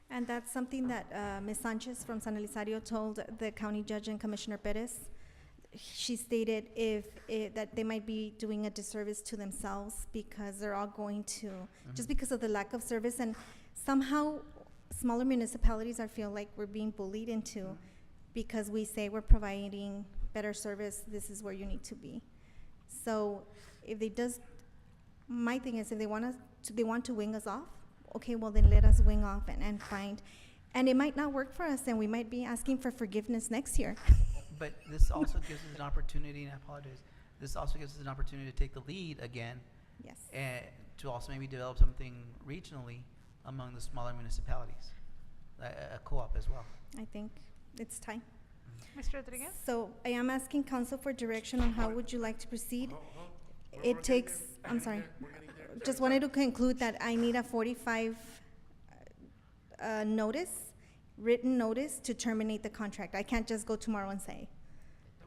And that's something that Ms. Sanchez from San Elizario told the county judge and Commissioner Perez. She stated that they might be doing a disservice to themselves because they're all going to, just because of the lack of service, and somehow smaller municipalities, I feel like we're being bullied into because we say we're providing better service, this is where you need to be. So if my thing is, if they want to wing us off, okay, well then let us wing off and find, and it might not work for us, and we might be asking for forgiveness next year. But this also gives us an opportunity, and I apologize, this also gives us an opportunity to take the lead again. Yes. And to also maybe develop something regionally among the smaller municipalities, a co-op as well. I think it's time. Mr. Rodriguez? So I am asking council for direction on how would you like to proceed. It takes, I'm sorry, just wanted to conclude that I need a 45 written notice to terminate the contract. I can't just go tomorrow and say,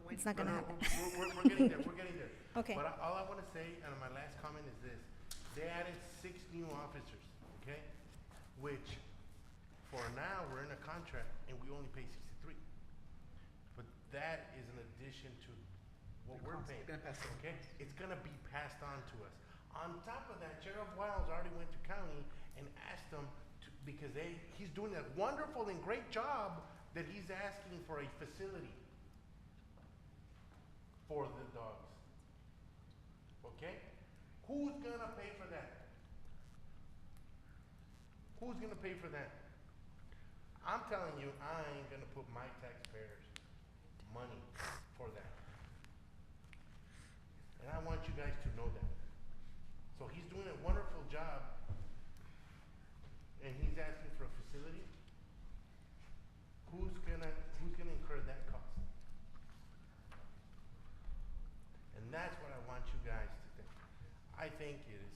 it's not gonna happen. We're getting there, we're getting there. Okay. But all I wanna say, and my last comment is this, they added 6 new officers, okay? Which, for now, we're in a contract and we only pay 63. But that is an addition to what we're paying, okay? It's gonna be passed on to us. On top of that, Sheriff Wiles already went to county and asked them to, because he's doing a wonderful and great job, that he's asking for a facility for the dogs. Okay? Who's gonna pay for that? Who's gonna pay for that? I'm telling you, I ain't gonna put my taxpayers' money for that. And I want you guys to know that. So he's doing a wonderful job, and he's asking for a facility. Who's gonna incur that cost? And that's what I want you guys to think. I think it is,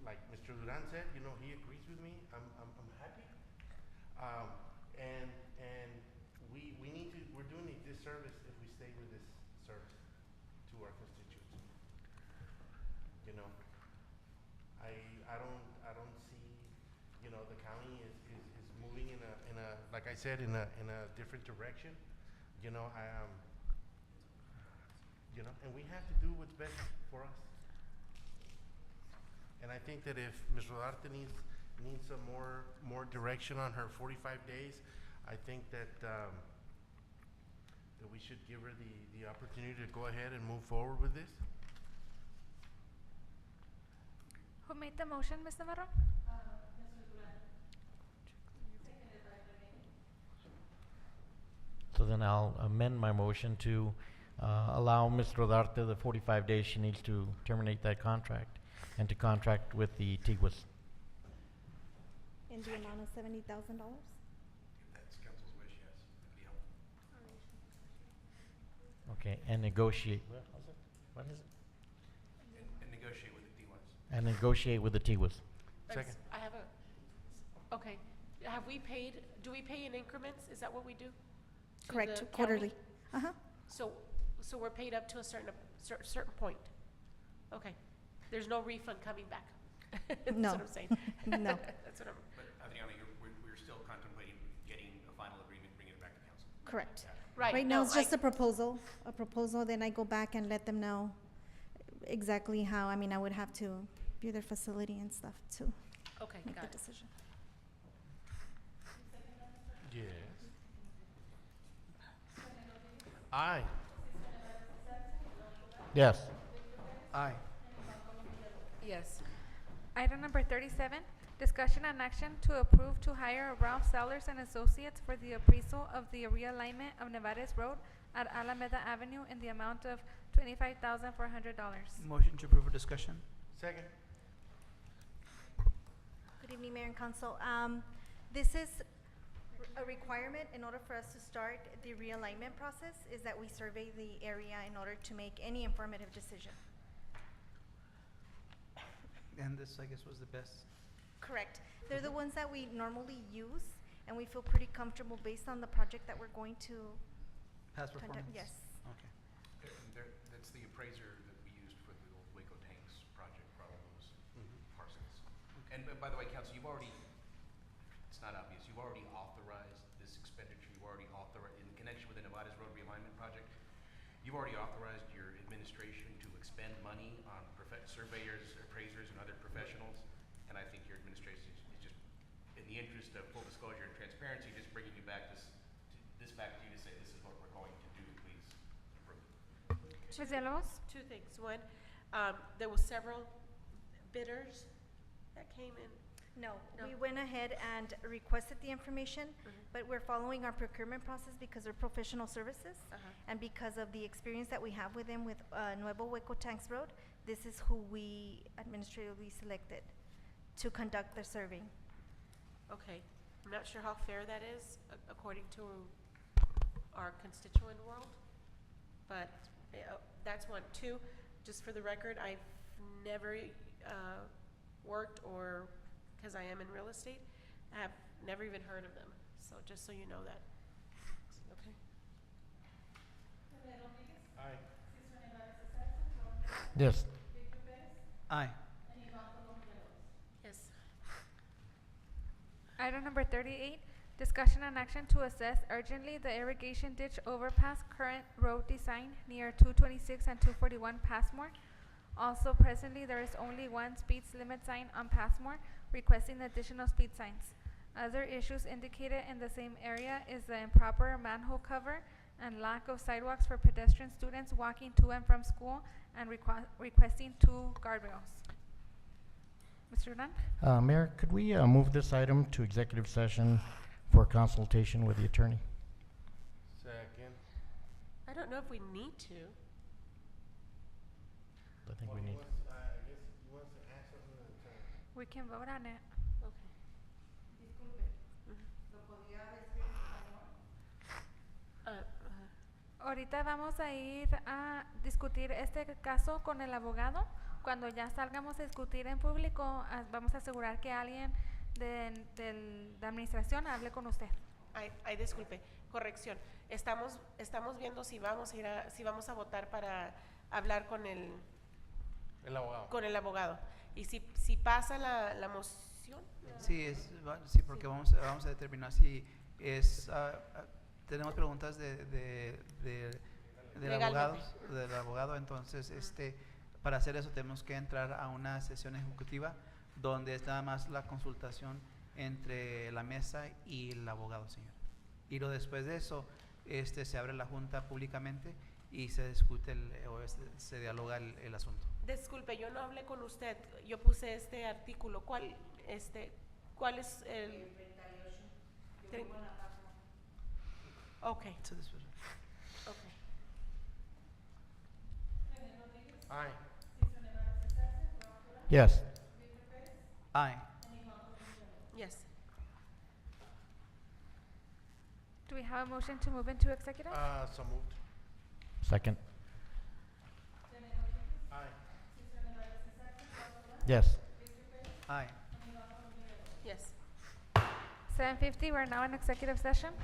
like Mr. Duran said, you know, he agrees with me. I'm happy. And we need to, we're doing a disservice if we stay with this service to our constituents. You know, I don't see, you know, the county is moving in a like I said, in a different direction. You know, you know, and we have to do what's best for us. And I think that if Ms. Rodarte needs some more direction on her 45 days, I think that that we should give her the opportunity to go ahead and move forward with this. Who made the motion, Ms. Navarro? So then I'll amend my motion to allow Ms. Rodarte the 45 days she needs to terminate that contract and to contract with the Tiguas. In the amount of $70,000? If that's council's wish, yes, that'd be helpful. Okay, and negotiate. What is it? And negotiate with the D1s. And negotiate with the Tiguas. Second. I have a, okay, have we paid, do we pay in increments? Is that what we do? To Correct, the quarterly. county? Uh-huh. So we're paid up to a certain point? Okay, there's no refund coming back? That's No. what I'm saying. No. That's what I'm, But Adriana, we're still contemplating getting a final agreement, bringing it back to council. Correct. right. Right no, now, it's just a proposal, then I go back and let them know exactly how, I mean, I would have to view their facility and stuff to Okay, make got the it. decision. Yes. Aye. Yes. Aye. Yes. Item number 37, discussion and action to approve to hire Ralph Sellers and Associates for the appraisal of the realignment of Nevares Road at Alameda Avenue in the amount of $25,400. Motion to approve for discussion. Second. Good evening, Mayor and Council. This is a requirement in order for us to start the realignment process, is that we survey the area in order to make any informative decision. And this, I guess, was the best. Correct. They're the ones that we normally use, and we feel pretty comfortable based on the project that we're going to Past conduct. performance? Yes. Okay. That's the appraiser that we used for the old Waco Tanks project for all those parcels. And by the way, council, you've already, it's not obvious, you've already authorized this expenditure, you've already authorized, in connection with the Nevada's Road Realignment Project, you've already authorized your administration to expend money on surveyors, appraisers, and other professionals, and I think your administration is just, in the interest of full disclosure and transparency, just bringing you back this back to you to say this is what we're going to do, please approve. Ms. Villalobos? Two things. One, there was several bidders that came in. No, No. we went ahead and requested the information, but we're following our procurement process because they're professional services. And because of the experience that we have with them with Nuevo Hueco Tanks Road, this is who we administratively selected to conduct the survey. Okay, I'm not sure how fair that is according to our constituent world, but that's one. Two, just for the record, I've never worked or, because I am in real estate, I have never even heard of them. So just so you know that. Okay. Aye. Yes. Aye. Yes. Item number 38, discussion and action to assess urgently the irrigation ditch overpass current road design near 226 and 241 Passmore. Also presently, there is only one speed limit sign on Passmore, requesting additional speed signs. Other issues indicated in the same area is the improper manhole cover and lack of sidewalks for pedestrian students walking to and from school, and requesting 2 guardrails. Mr. Duran? Mayor, could we move this item to executive session for consultation with the attorney? Second. I don't know if we need to. I think we Well, need. I guess he wants to ask something at a time. We can vote on it. Okay. Ahorita vamos a ir a discutir este caso con el abogado. Cuando ya salgamos a discutir en público, vamos a asegurar que alguien de la administración hable con usted. Ay, disculpe, corrección. Estamos viendo si vamos a votar para hablar con el abogado. Con el abogado. Y si pasa la moción. Sí, sí, porque vamos a determinar si es... tenemos preguntas del abogado, entonces para hacer eso tenemos que entrar a una sesión ejecutiva donde es nada más la consultación entre la mesa y el abogado, señor. Y después de eso se abre la junta públicamente y se discute se dialoga el asunto. Disculpe, yo no hablé con usted. Yo puse este artículo. ¿Cuál es el? Okay. Okay. Aye. Yes. Aye. Yes. Do we have a motion to move into executive? So moved. Second. Aye. Yes. Aye. Yes. 7:50, we're now in executive session.